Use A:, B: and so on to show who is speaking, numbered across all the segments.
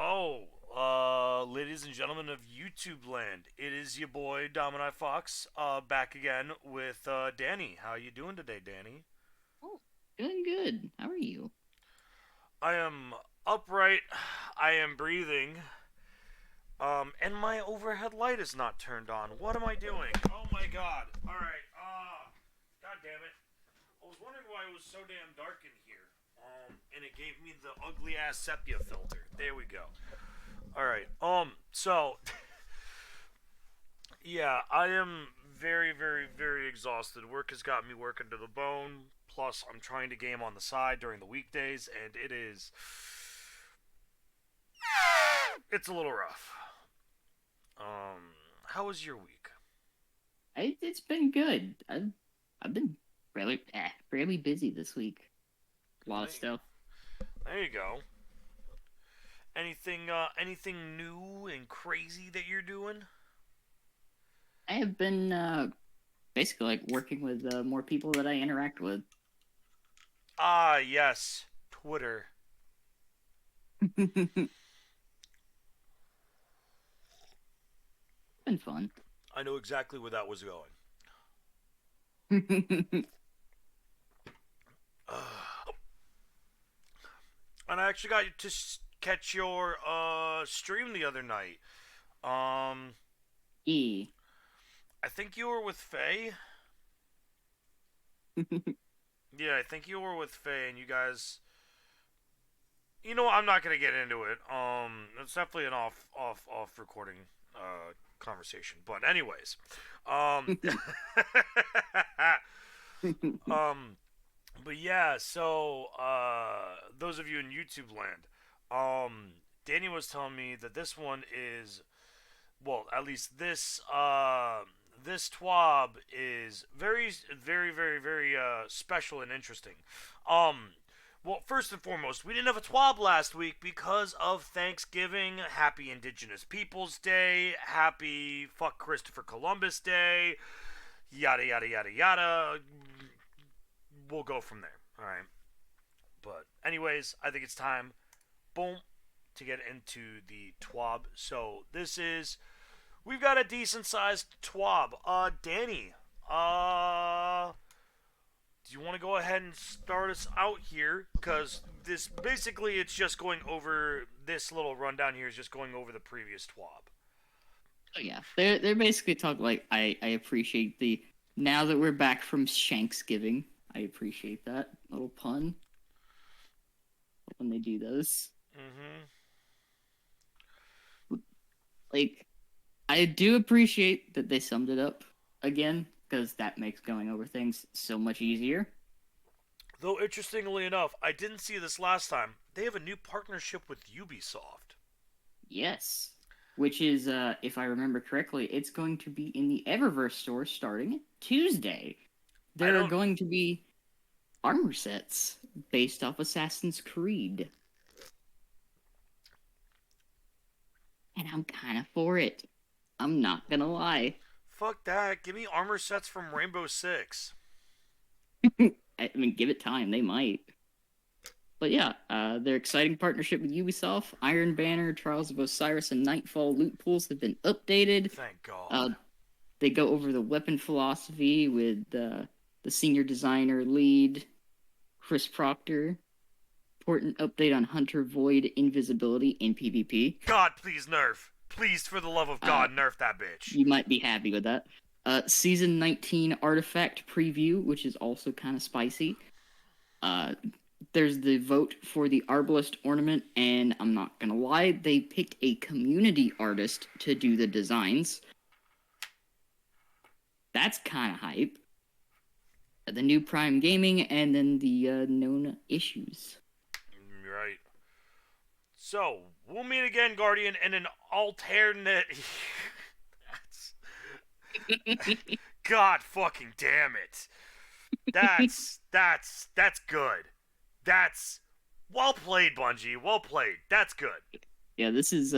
A: Hello, ladies and gentlemen of YouTube land. It is your boy Dom and I Fox, back again with Danny. How you doing today, Danny?
B: Oh, doing good. How are you?
A: I am upright. I am breathing. And my overhead light is not turned on. What am I doing? Oh my God! All right. God damn it! I was wondering why it was so damn dark in here. And it gave me the ugly ass sepia filter. There we go. All right. So yeah, I am very, very, very exhausted. Work has got me working to the bone. Plus, I'm trying to game on the side during the weekdays, and it's a little rough. How was your week?
B: It's been good. I've been fairly busy this week. A lot of
A: There,
B: stuff.
A: there you go. Anything new and crazy that you're doing?
B: I have been basically like working with more people that I interact with.
A: Ah, yes, Twitter.
B: Been fun.
A: I know exactly where that was going. And I actually got to catch your stream the other night. Um,
B: E.
A: I think you were with Faye. Yeah, I think you were with Faye, and you guys. You know, I'm not gonna get into it. It's definitely an off recording conversation. But anyways, um, um, but yeah. So those of you in YouTube land, Danny was telling me that this one is well, at least this TWAB is very, very, very, very special and interesting. Um, well, first and foremost, we didn't have a TWAB last week because of Thanksgiving. Happy Indigenous Peoples Day. Happy fuck Christopher Columbus Day. Yada yada yada yada. We'll go from there. All right. But anyways, I think it's time. Boom. To get into the TWAB. So this is we've got a decent sized TWAB. Danny, do you want to go ahead and start us out here? Because this basically it's just going over this little rundown here is just going over the previous TWAB.
B: Oh yeah, they're basically talking like I appreciate the now that we're back from Shanksgiving. I appreciate that little pun when they do those.
A: Mm-hmm.
B: Like I do appreciate that they summed it up again because that makes going over things so much easier.
A: Though interestingly enough, I didn't see this last time. They have a new partnership with Ubisoft.
B: Yes. Which is, if I remember correctly, it's going to be in the Eververse store starting Tuesday.
A: I
B: There are
A: don't.
B: going to be armor sets based off Assassin's Creed. And I'm kind of for it. I'm not gonna lie.
A: Fuck that. Give me armor sets from Rainbow Six.
B: I mean, give it time, they might. But yeah, their exciting partnership with Ubisoft, Iron Banner, Trials of Osiris, and Nightfall loot pools have been updated.
A: Thank God.
B: Uh, they go over the weapon philosophy with the senior designer lead, Chris Proctor. Important update on Hunter Void invisibility in PvP.
A: God, please nerf. Please, for the love of
B: Uh,
A: God, nerf that bitch.
B: you might be happy with that. Season 19 artifact preview, which is also kind of spicy. Uh, there's the vote for the Arbalest ornament, and I'm not gonna lie, they picked a community artist to do the designs. That's kind of hype. The new Prime Gaming, and then the known issues.
A: Right. So, we'll meet again, Guardian, in an alternate. God fucking damn it. That's good. That's well played, Bungie. Well played. That's good.
B: Yeah, this is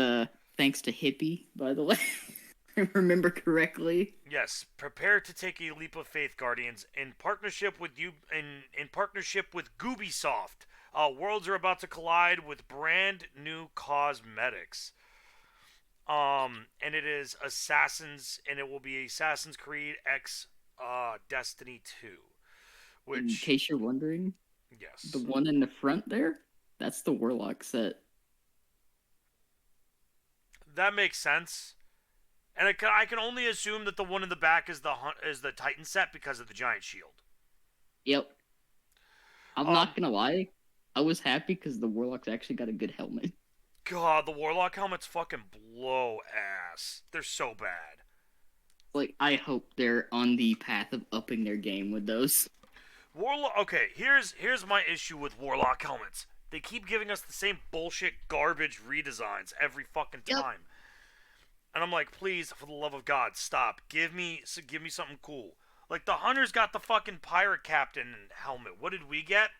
B: thanks to Hippie, by the way. I remember correctly.
A: Yes, prepare to take a leap of faith, Guardians, in partnership with you in partnership with Goobisoft. Worlds are about to collide with brand new cosmetics. And it is Assassins, and it will be Assassin's Creed X Destiny 2.
B: In
A: Which,
B: case you're wondering, the
A: yes.
B: one in the front there, that's the Warlock set.
A: That makes sense. And I can only assume that the one in the back is the Titan set because of the giant shield.
B: Yep. I'm
A: Um,
B: not gonna lie. I was happy because the Warlock's actually got a good helmet.
A: God, the Warlock helmets fucking blow ass. They're so bad.
B: Like, I hope they're on the path of upping their game with those.
A: Warlock. Okay, here's my issue with Warlock helmets. They keep giving us the same bullshit garbage redesigns every fucking
B: Yep.
A: time, and I'm like, please, for the love of God, stop. Give me something cool. Like the Hunters got the fucking pirate captain helmet. What did we get?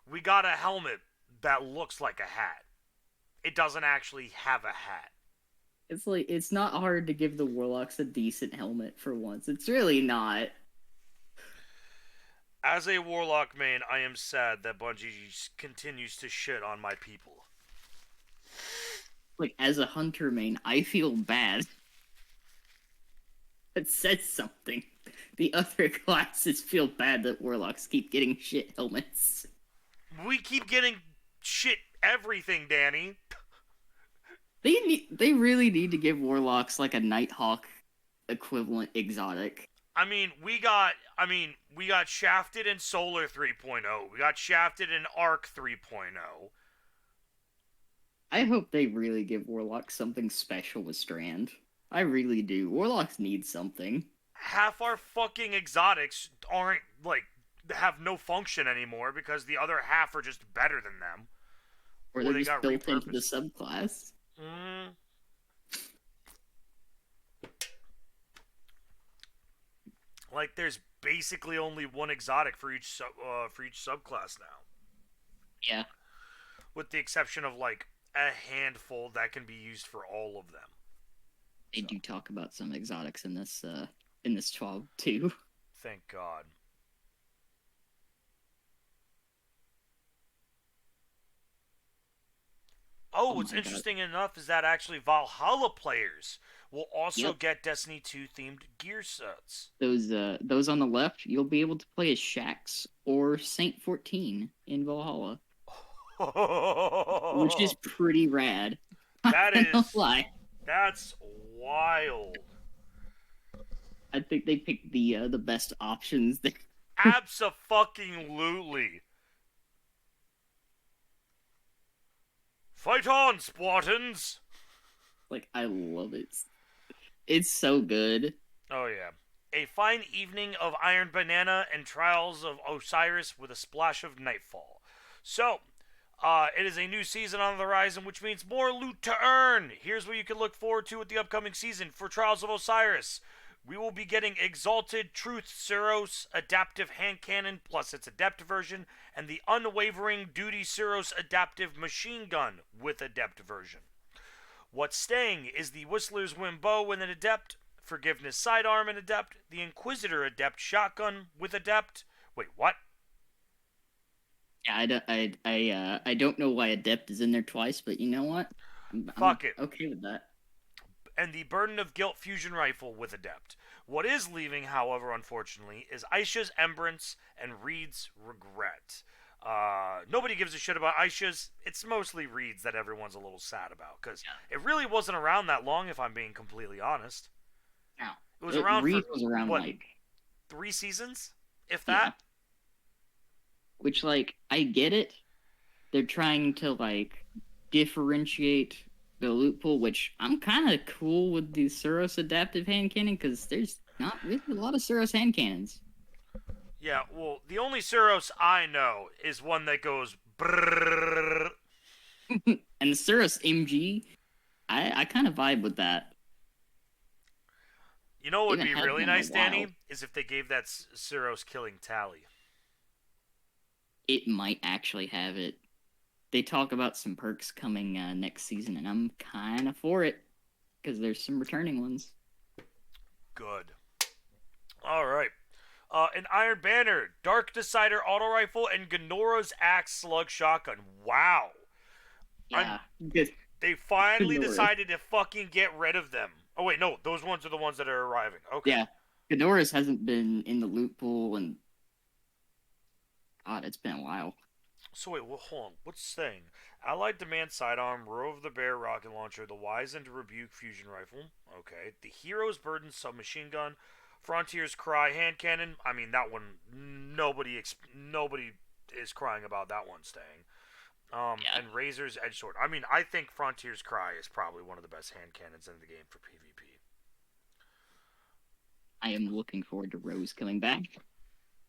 A: We got a helmet that looks like a hat. It doesn't actually have a hat.
B: It's like it's not hard to give the Warlocks a decent helmet for once. It's really not.
A: As a Warlock main, I am sad that Bungie continues to shit on my people.
B: Like as a hunter main, I feel bad. It says something. The other classes feel bad that Warlocks keep getting shit helmets.
A: We keep getting shit everything, Danny.
B: They really need to give Warlocks like a Nighthawk equivalent exotic.
A: We got shafted in Solar 3.0. We got shafted in Arc 3.0.
B: I hope they really give Warlocks something special with Strand. I really do. Warlocks need something.
A: Half our fucking exotics aren't like have no function anymore because the other half are just better than them,
B: Or
A: or
B: they're
A: they
B: just
A: got
B: built into the
A: repurposed.
B: subclass.
A: Mm. Like there's basically only one exotic for each subclass now,
B: Yeah,
A: with the exception of like a handful that can be used for all of them.
B: they
A: So
B: do talk about some exotics in this TWAB too.
A: thank God. Oh,
B: Oh
A: what's
B: my god.
A: interesting enough is that actually Valhalla players will also
B: Yep.
A: get Destiny 2 themed gear sets.
B: Those on the left, you'll be able to play as Shax or Saint 14 in Valhalla, which is pretty rad. I'm
A: That
B: not gonna
A: is
B: lie.
A: that's wild.
B: I think they picked the best options there.
A: Abso-fucking-lutely. Fight on, Spartans!
B: Like I love it. It's so good.
A: Oh yeah. A fine evening of Iron Banana and Trials of Osiris with a splash of Nightfall. So, it is a new season on the horizon, which means more loot to earn. Here's what you can look forward to with the upcoming season for Trials of Osiris. We will be getting Exalted Truth Suros Adaptive Hand Cannon plus its Adept version, and the Unwavering Duty Suros Adaptive Machine Gun with Adept version. What's staying is the Whistler's Wind Bow with an Adept, Forgiveness Sidearm and Adept, the Inquisitor Adept Shotgun with Adept. Wait, what?
B: Yeah, I don't know why Adept is in there twice, but you know what? I'm
A: Fuck it.
B: okay with that.
A: And the Burden of Guilt Fusion Rifle with Adept. What is leaving, however, unfortunately, is Aisha's Embrance and Reed's Regret. Nobody gives a shit about Aisha's. It's mostly Reed's that everyone's a little sad about, because
B: Yeah.
A: it really wasn't around that long, if I'm being completely honest.
B: Now,
A: It was around for,
B: Reed was around
A: what,
B: like
A: 3 seasons? If
B: yeah,
A: that?
B: which like I get it. They're trying to like differentiate the loot pool, which I'm kind of cool with the Suros adaptive hand cannon because there's not really a lot of Suros hand cannons.
A: Yeah, well, the only Suros I know is one that goes brrrr.
B: And the Suros MG, I kind of vibe with that.
A: You know what
B: I
A: would
B: haven't
A: be
B: had
A: really
B: one in a
A: nice,
B: while.
A: Danny? Is if they gave that Suros killing tally.
B: It might actually have it. They talk about some perks coming next season, and I'm kind of for it because there's some returning ones.
A: Good. All right. An Iron Banner, Dark Decider auto rifle, and Ganora's Axe slug shotgun. Wow. I'm.
B: Yeah, good.
A: They finally
B: Ghidorah.
A: decided to fucking get rid of them. Oh wait, no, those ones are the ones that are arriving. Okay.
B: Yeah, Ghidorah's hasn't been in the loot pool, and God, it's been a while.
A: So wait, well, hold on. What's saying? Allied Demand Sidearm, Row of the Bear rocket launcher, the Wizened Rebuke fusion rifle. Okay. The Hero's Burden submachine gun, Frontier's Cry hand cannon. I mean that one. Nobody is crying about that one staying.
B: Yeah,
A: And Razor's Edge Sword. I mean, I think Frontier's Cry is probably one of the best hand cannons in the game for PvP.
B: I am looking forward to Rose coming back.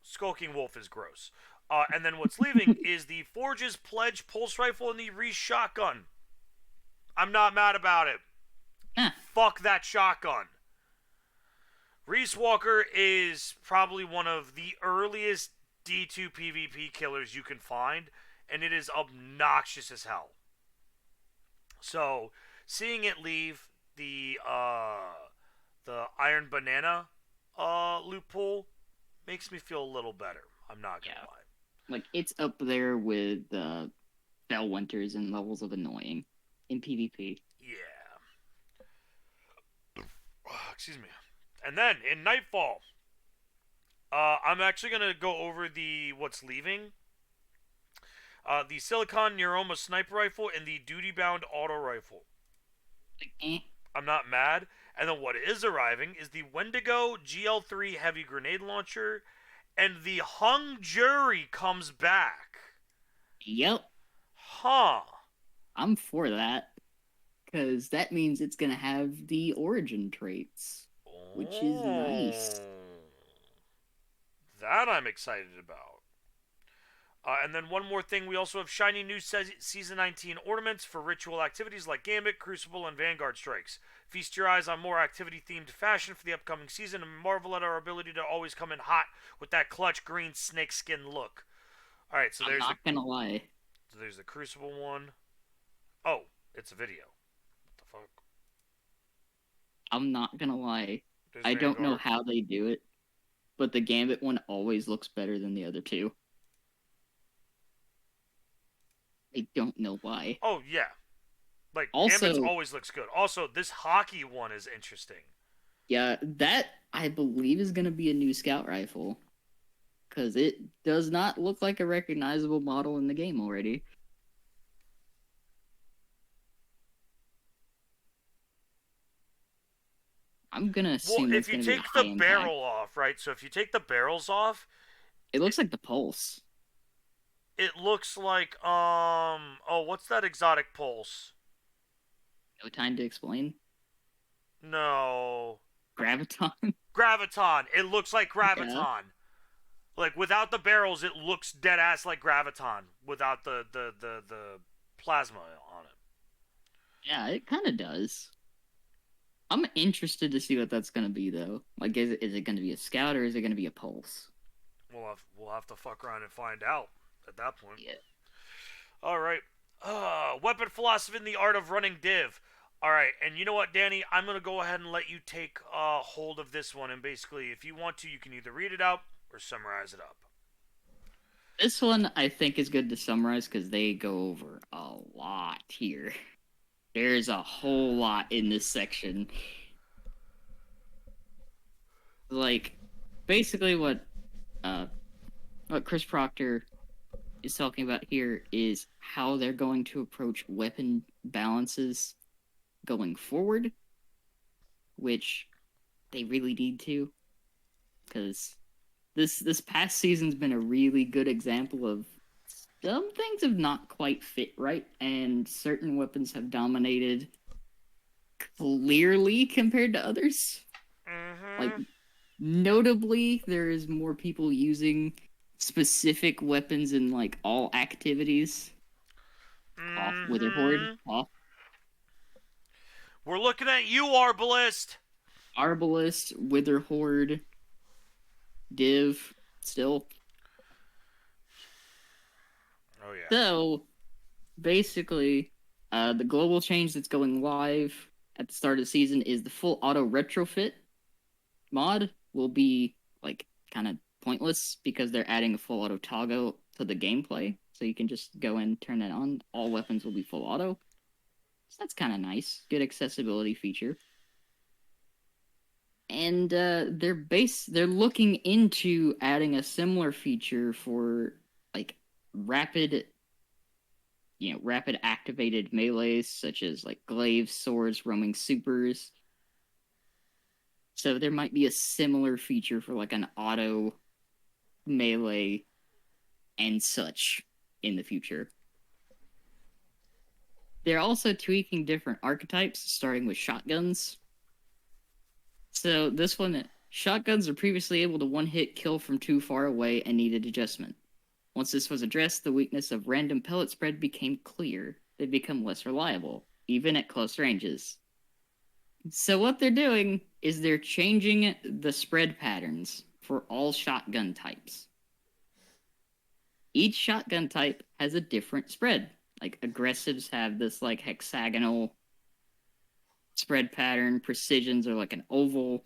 A: Skulking Wolf is gross. And then what's leaving is the Forge's Pledge Pulse Rifle and the Reese Shotgun. I'm not mad about it.
B: Huh.
A: Fuck that shotgun. Reese Walker is probably one of the earliest D2 PvP killers you can find, and it is obnoxious as hell. So, seeing it leave the Iron Banana loot pool makes me feel a little better. I'm not gonna
B: Yeah,
A: lie.
B: like it's up there with Winters and levels of annoying in PvP.
A: Yeah. Excuse me. And then in Nightfall, I'm actually gonna go over the what's leaving. The Silicon Neuroma sniper rifle and the duty bound auto rifle.
B: Like, eh.
A: I'm not mad. And then what is arriving is the Wendigo GL3 heavy grenade launcher, and the Hung Jury comes back.
B: Yep,
A: Huh.
B: I'm for that because that means it's gonna have the origin traits, which is nice.
A: Oh. That I'm excited about. And then one more thing, we also have shiny new Season 19 ornaments for ritual activities like Gambit, Crucible, and Vanguard Strikes. Feast your eyes on more activity-themed fashion for the upcoming season and marvel at our ability to always come in hot with that clutch green snakeskin look. Alright,
B: I'm not gonna lie.
A: so there's the Crucible one. Oh, it's a video. What the fuck?
B: I'm not gonna lie.
A: There's
B: I don't know
A: Vanguard.
B: how they do it, but the Gambit one always looks better than the other two. I don't know why.
A: Oh, yeah. Like, Gambit's
B: Also,
A: always looks good. Also, this hockey one is interesting.
B: yeah, that I believe is gonna be a new scout rifle. Because it does not look like a recognizable model in the game already. I'm gonna
A: Well,
B: assume that's
A: if you
B: gonna be a
A: take
B: high
A: the
B: impact.
A: barrel off, right? So if you take the barrels off,
B: It looks like the Pulse.
A: it looks like oh, what's that exotic pulse?
B: No time to explain.
A: No.
B: Graviton.
A: Graviton. It looks like
B: Yeah,
A: Graviton. Like without the barrels it looks dead ass like Graviton without the plasma on it.
B: yeah, it kind of does. I'm interested to see what that's gonna be though. Like, is it gonna be a scout or is it gonna be a Pulse?
A: We'll have to fuck around and find out at that point.
B: Yeah.
A: All right. Weapon philosophy and the art of running div. All right, and you know what, Danny? I'm gonna go ahead and let you take hold of this one, and basically, if you want to, you can either read it out or summarize it up.
B: This one I think is good to summarize because they go over a lot here. There's a whole lot in this section. Like, basically what Chris Proctor is talking about here is how they're going to approach weapon balances going forward, which they really need to, because this past season's been a really good example of some things have not quite fit right, and certain weapons have dominated clearly compared to others. Like,
A: Mm-hmm.
B: notably, there is more people using specific weapons in like all activities. Off Wither Horde,
A: Mm-hmm.
B: off
A: We're looking at you, Arbalist.
B: Arbalist, Wither Horde, Div, still.
A: Oh yeah.
B: So basically, the global change that's going live at the start of the season is the full auto retrofit mod will be like kind of pointless because they're adding a full auto toggle to the gameplay. So you can just go and turn that on. All weapons will be full auto. So that's kind of nice. Good accessibility feature. And they're looking into adding a similar feature for like rapid rapid activated melees such as like glaives, swords, roaming supers. So there might be a similar feature for like an auto melee and such in the future. They're also tweaking different archetypes, starting with shotguns. So this one, shotguns are previously able to one-hit kill from too far away and needed adjustment. Once this was addressed, the weakness of random pellet spread became clear. They become less reliable, even at close ranges. So what they're doing is they're changing the spread patterns for all shotgun types. Each shotgun type has a different spread. Like aggressives have this like hexagonal spread pattern, precisions are like an oval,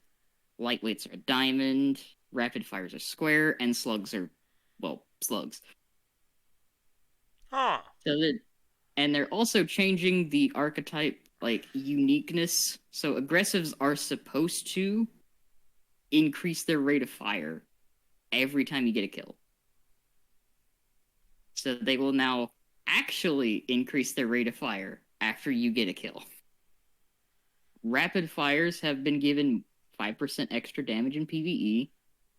B: lightweights are a diamond, rapid fires are square, and slugs are slugs.
A: Huh.
B: So that and they're also changing the archetype like uniqueness. So aggressives are supposed to increase their rate of fire every time you get a kill. So they will now actually increase their rate of fire after you get a kill. Rapid fires have been given 5% extra damage in PvE,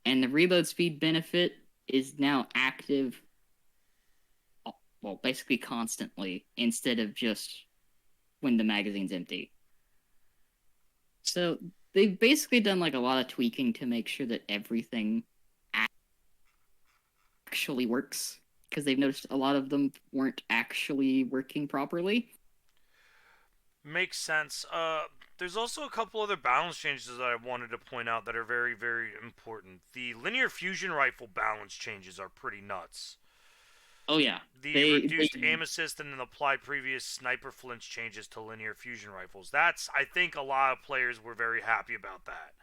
B: and the reload speed benefit is now active, well, basically constantly, instead of just when the magazine's empty. So they've basically done like a lot of tweaking to make sure that everything actually works, because they've noticed a lot of them weren't actually working properly.
A: Makes sense. There's also a couple other balance changes that I wanted to point out that are very, very important. The linear fusion rifle balance changes are pretty nuts.
B: Oh yeah,
A: The
B: they
A: reduced aim assist and then applied previous sniper flinch changes to linear fusion rifles. That's, I think, a lot of players were very happy about that.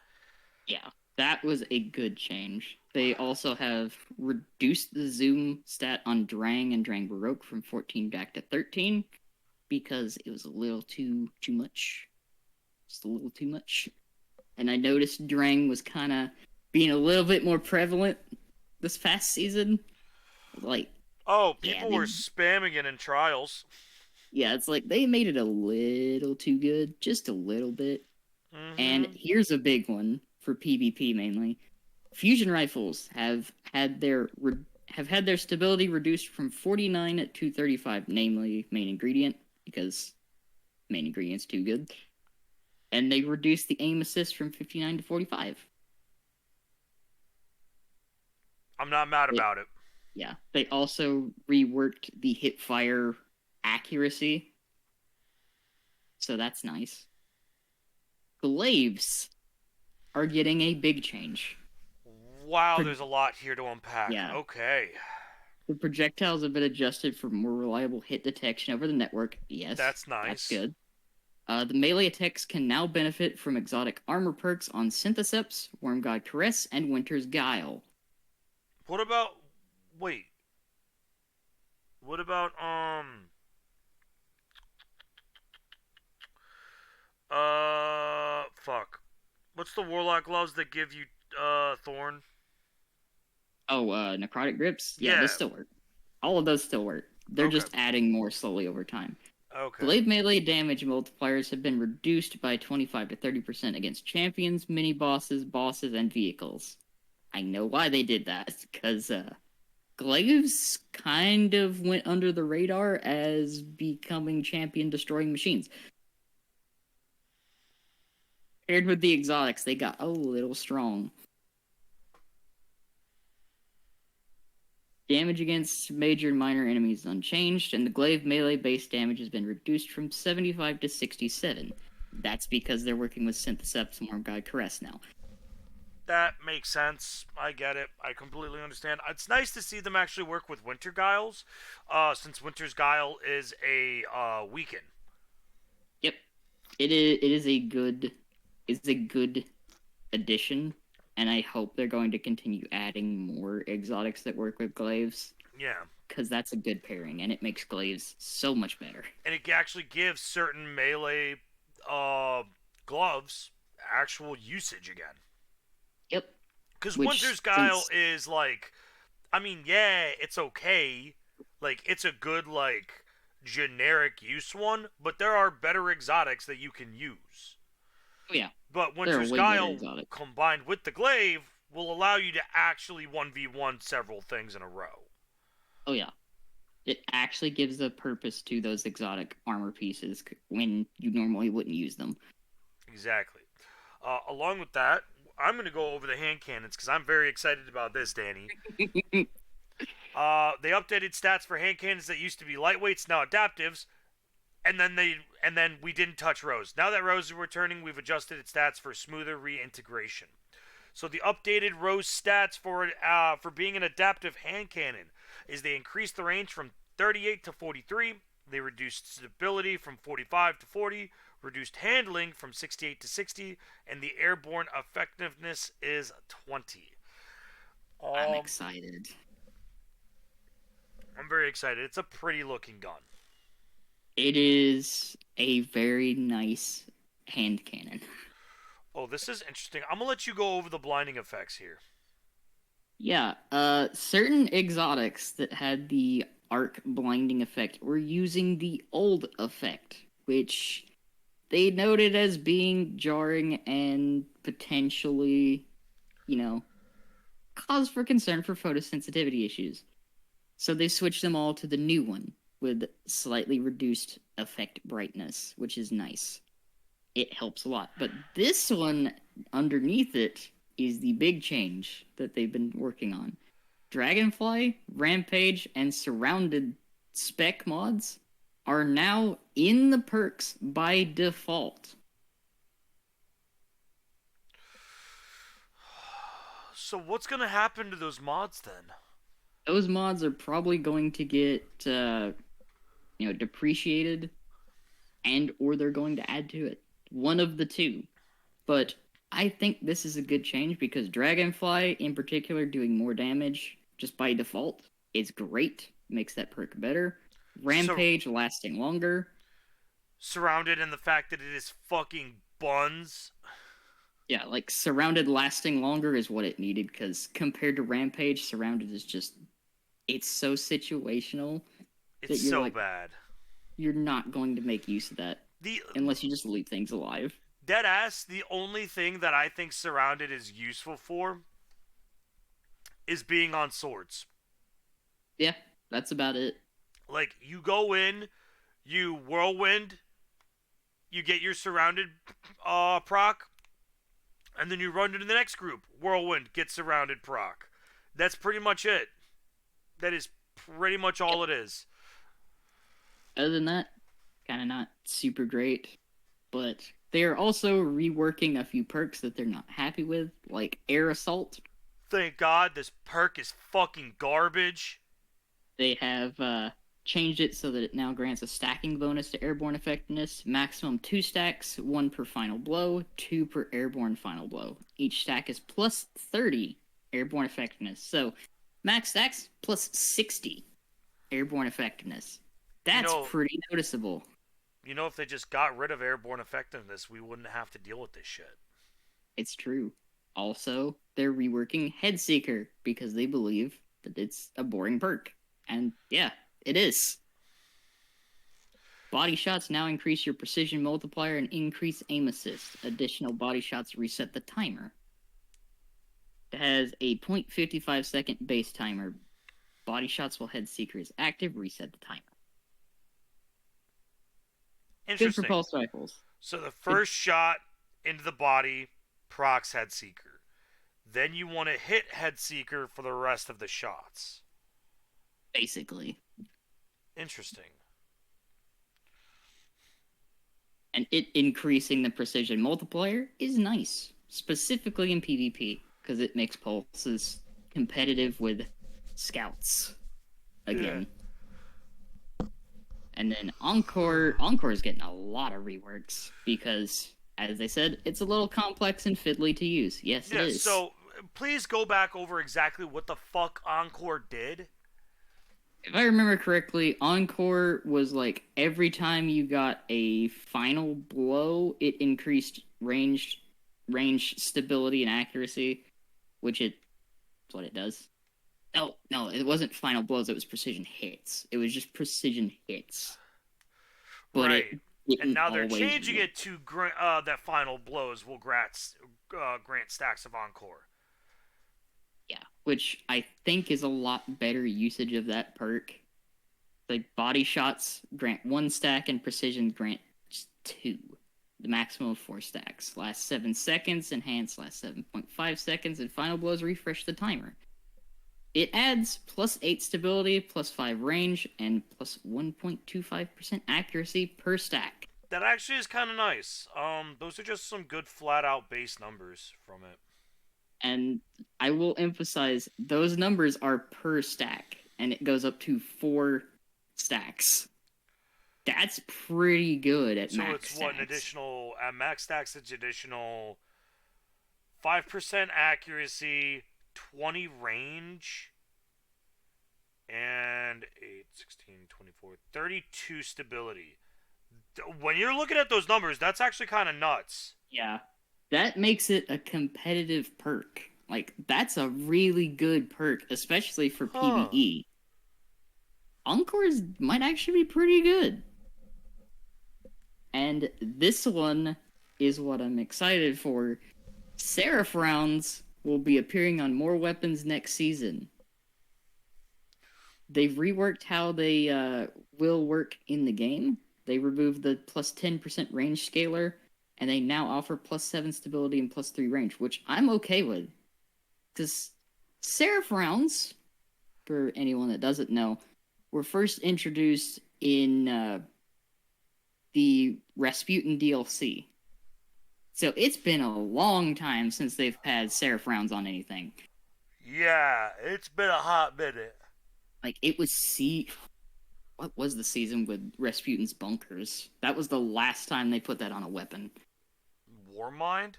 B: Yeah, that was a good change. They also have reduced the zoom stat on Drang and Drang Baroque from 14 back to 13 because it was a little too much. Just a little too much. And I noticed Drang was kind of being a little bit more prevalent this past season. Like,
A: Oh,
B: yeah,
A: people were spamming it in trials.
B: it's like they made it a little too good, just a little bit. And
A: Mm-hmm.
B: here's a big one for PvP mainly. Fusion rifles have had their stability reduced from 49 to 35, namely main ingredient, because main ingredient's too good. And they reduced the aim assist from 59 to 45.
A: I'm not mad
B: It,
A: about it.
B: yeah. They also reworked the hip fire accuracy. So that's nice. Glaives are getting a big change.
A: Wow,
B: Pro-
A: there's a lot here to unpack.
B: yeah.
A: Okay.
B: The projectiles have been adjusted for more reliable hit detection over the network. Yes,
A: That's
B: that's
A: nice.
B: good. The melee attacks can now benefit from exotic armor perks on Syntheseps, Worm God Caress, and Winter's Guile.
A: What about... Wait. What about, fuck. What's the Warlock gloves that give you, Thorn?
B: Oh, Necrotic Grips? Yeah, those
A: Yeah.
B: still work. All of those still work. They're
A: Okay.
B: just adding more slowly over time.
A: Okay.
B: Glaive melee damage multipliers have been reduced by 25 to 30% against champions, mini bosses, and vehicles. I know why they did that, because Glaives kind of went under the radar as becoming champion destroying machines. Paired with the exotics, they got a little strong. Damage against major and minor enemies is unchanged, and the glaive melee base damage has been reduced from 75 to 67. That's because they're working with Syntheseps and Worm God Caress now.
A: That makes sense. I get it. I completely understand. It's nice to see them actually work with Winter Guiles, since Winter's Guile is a weaken.
B: Yep, it is a good addition. and I hope they're going to continue adding more exotics that work with glaives,
A: Yeah.
B: because that's a good pairing, and it makes glaives so much better.
A: And it actually gives certain melee uh, gloves actual usage again.
B: Yep.
A: Because
B: Which,
A: Winter's Guile
B: since,
A: is like, I mean, yeah, it's okay. Like, it's a good, like, generic use one, but there are better exotics that you can use.
B: oh yeah,
A: But
B: they're a
A: Winter's
B: way better
A: Guile
B: exotic.
A: combined with the glaive will allow you to actually 1v1 several things in a row.
B: Oh yeah, it actually gives a purpose to those exotic armor pieces when you normally wouldn't use them.
A: Exactly. Along with that, I'm going to go over the hand cannons because I'm very excited about this, Danny. They updated stats for hand cannons that used to be lightweights, now adaptives, and then we didn't touch Rose. Now that Rose is returning, we've adjusted its stats for smoother reintegration. So the updated Rose stats for being an adaptive hand cannon is they increased the range from 38 to 43. They reduced stability from 45 to 40, reduced handling from 68 to 60, and the airborne effectiveness is 20.
B: I'm
A: Um,
B: excited.
A: I'm very excited. It's a pretty looking gun.
B: It is a very nice hand cannon.
A: Oh, this is interesting. I'm gonna let you go over the blinding effects here.
B: Yeah, certain exotics that had the arc blinding effect were using the old effect, which they noted as being jarring and potentially, you know, cause for concern for photosensitivity issues. So they switched them all to the new one with slightly reduced effect brightness, which is nice. It helps a lot. But this one underneath it is the big change that they've been working on. Dragonfly, Rampage, and Surrounded spec mods are now in the perks by default.
A: So what's gonna happen to those mods then?
B: Those mods are probably going to get depreciated, and or they're going to add to it. One of the two. But I think this is a good change because Dragonfly, in particular, doing more damage just by default is great. Makes that perk better.
A: So
B: Rampage lasting longer.
A: surrounded in the fact that it is fucking buns.
B: Yeah, like Surrounded lasting longer is what it needed because compared to Rampage, Surrounded is just, it's so situational
A: It's
B: that you're
A: so
B: like,
A: bad.
B: you're not going to make use of that
A: The
B: unless you just leave things alive.
A: dead ass. The only thing that I think surrounded is useful for is being on swords.
B: Yeah, that's about it.
A: Like you go in, you whirlwind, you get your surrounded proc, and then you run to the next group. Whirlwind gets surrounded proc. That's pretty much it. That is pretty much
B: Yep.
A: all it is.
B: Other than that, kind of not super great. But they are also reworking a few perks that they're not happy with, like Air Assault.
A: Thank God this perk is fucking garbage.
B: They have changed it so that it now grants a stacking bonus to airborne effectiveness, maximum 2 stacks, 1 per final blow, 2 per airborne final blow. Each stack is plus 30 airborne effectiveness. So max stacks plus 60 airborne effectiveness.
A: You
B: That's
A: know,
B: pretty noticeable.
A: if they just got rid of airborne effectiveness, we wouldn't have to deal with this shit.
B: It's true. Also, they're reworking Headseeker because they believe that it's a boring perk. And yeah, it is. Body shots now increase your precision multiplier and increase aim assist. Additional body shots reset the timer. It has a 0.55 second base timer. Body shots while Headseeker is active reset the timer. Good for
A: Interesting.
B: pulse rifles.
A: So the
B: Good,
A: first shot into the body procs Headseeker. Then you want to hit Headseeker for the rest of the shots.
B: basically.
A: Interesting.
B: And it increasing the precision multiplier is nice, specifically in PvP, because it makes pulses competitive with scouts again. Yeah. And then Encore is getting a lot of reworks because, as they said, it's a little complex and fiddly to use. Yes, it is.
A: So please go back over exactly what the fuck Encore did?
B: If I remember correctly, Encore was like every time you got a final blow, it increased range stability and accuracy, which is what it does. No, it wasn't final blows, it was precision hits. It was just precision hits. But it
A: Right. And
B: didn't
A: now they're
B: always
A: changing
B: work.
A: it to that final blows will grant stacks of Encore.
B: Yeah, which I think is a lot better usage of that perk. Like body shots grant 1 stack and precision grant 2. The maximum of 4 stacks. Last 7 seconds, enhance last 7.5 seconds, and final blows refresh the timer. It adds +8 stability, +5 range, and +1.25% accuracy per stack.
A: That actually is kind of nice. Those are just some good flat out base numbers from it.
B: And I will emphasize those numbers are per stack, and it goes up to 4 stacks. That's pretty good at
A: So it's
B: max
A: what an
B: stacks.
A: additional at max stacks. It's additional 5% accuracy, 20 range, and 8, 16, 24, 32 stability. When you're looking at those numbers, that's actually kind of nuts.
B: Yeah. That makes it a competitive perk. Like, that's a really good perk, especially for
A: Huh.
B: PvE. Encores might actually be pretty good. And this one is what I'm excited for. Seraph rounds will be appearing on more weapons next season. They've reworked how they will work in the game. They removed the plus 10% range scaler, and they now offer +7 stability and +3 range, which I'm okay with. Because Seraph rounds, for anyone that doesn't know, were first introduced in the Rasputin DLC. So it's been a long time since they've had Seraph rounds on anything.
A: Yeah, it's been a hot minute.
B: Like, it was what was the season with Rasputin's bunkers? That was the last time they put that on a weapon.
A: Warmind?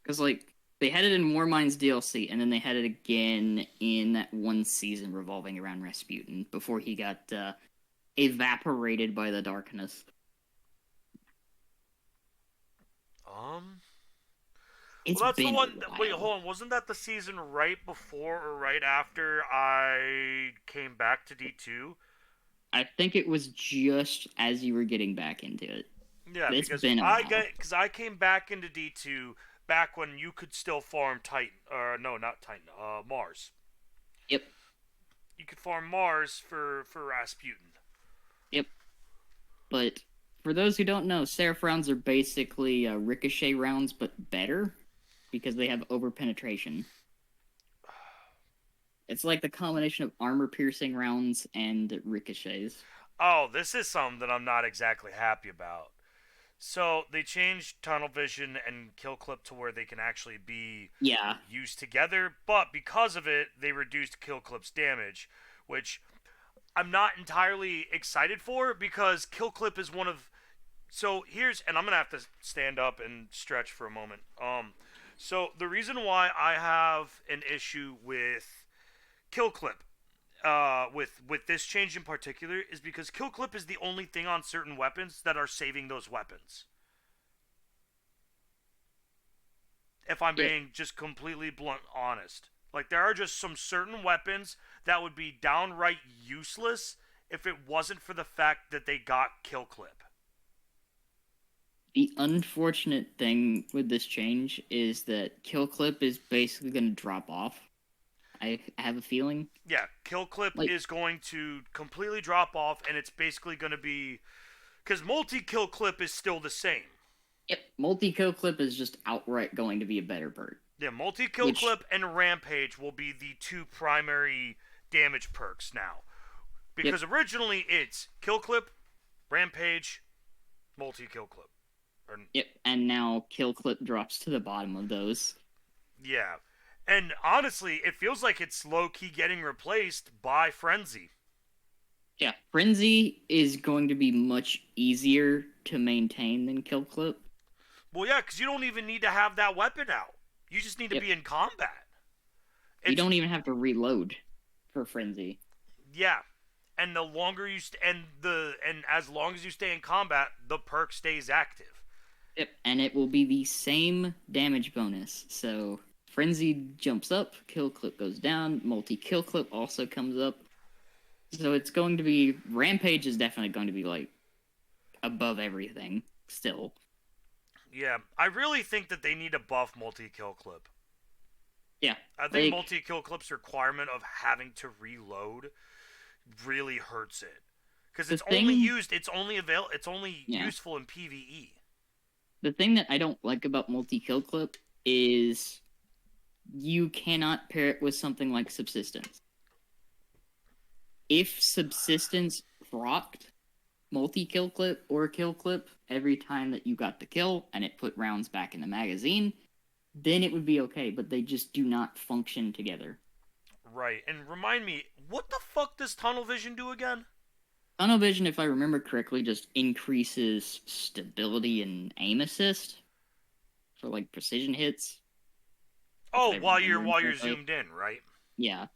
B: Because, like, they had it in Warmind's DLC, and then they had it again in that one season revolving around Rasputin before he got evaporated by the darkness.
A: Um.
B: It's
A: Well, that's the
B: been a
A: one. Wait,
B: while.
A: hold on. Wasn't that the season right before or right after I came back to D2?
B: I think it was just as you were getting back into it.
A: Yeah,
B: But it's
A: because
B: been a while.
A: I came back into D2 back when you could still farm Titan, or no, not Titan, Mars.
B: Yep,
A: You could farm Mars for Rasputin.
B: yep. But for those who don't know, Seraph rounds are basically ricochet rounds, but better because they have over penetration. It's like the combination of armor piercing rounds and ricochets.
A: Oh, this is something that I'm not exactly happy about. So they changed tunnel vision and kill clip to where they can actually be
B: Yeah,
A: used together, but because of it, they reduced kill clip's damage, which I'm not entirely excited for because kill clip is one of so here's and I'm gonna have to stand up and stretch for a moment. So the reason why I have an issue with kill clip with this change in particular is because kill clip is the only thing on certain weapons that are saving those weapons. If I'm
B: yep.
A: being just completely blunt honest, like there are just some certain weapons that would be downright useless if it wasn't for the fact that they got kill clip.
B: The unfortunate thing with this change is that kill clip is basically going to drop off. I have a feeling.
A: Yeah, kill clip
B: Like,
A: is going to completely drop off, and it's basically going to be because multi kill clip is still the same.
B: yep, multi kill clip is just outright going to be a better perk.
A: Yeah, multi kill
B: Which,
A: clip and rampage will be the two primary damage perks now.
B: yep,
A: Because originally it's kill clip, rampage, multi kill clip. Or,
B: yep, and now kill clip drops to the bottom of those.
A: yeah. And honestly, it feels like it's low key getting replaced by Frenzy.
B: Yeah, frenzy is going to be much easier to maintain than kill clip.
A: Well, yeah, because you don't even need to have that weapon out. You just need to
B: Yep,
A: be in combat.
B: You
A: It's
B: don't even have to reload for Frenzy.
A: yeah, and the longer you and as long as you stay in combat, the perk stays active.
B: Yep, and it will be the same damage bonus. So Frenzy jumps up, kill clip goes down, multi kill clip also comes up. So it's going to be Rampage is definitely going to be like above everything still.
A: Yeah, I really think that they need to buff multi kill clip.
B: Yeah,
A: I think
B: like
A: multi kill clip's requirement of having to reload really hurts it because
B: the
A: it's only
B: thing,
A: used. It's only
B: yeah,
A: useful in PVE.
B: the thing that I don't like about multi kill clip is you cannot pair it with something like subsistence. If subsistence procced multi kill clip or kill clip every time that you got the kill and it put rounds back in the magazine, then it would be okay, but they just do not function together.
A: Right, and remind me, what the fuck does tunnel vision do again?
B: Tunnel vision, if I remember correctly, just increases stability and aim assist for like precision hits. If
A: Oh,
B: I
A: while you're
B: remember correctly.
A: zoomed in, right?
B: Yeah.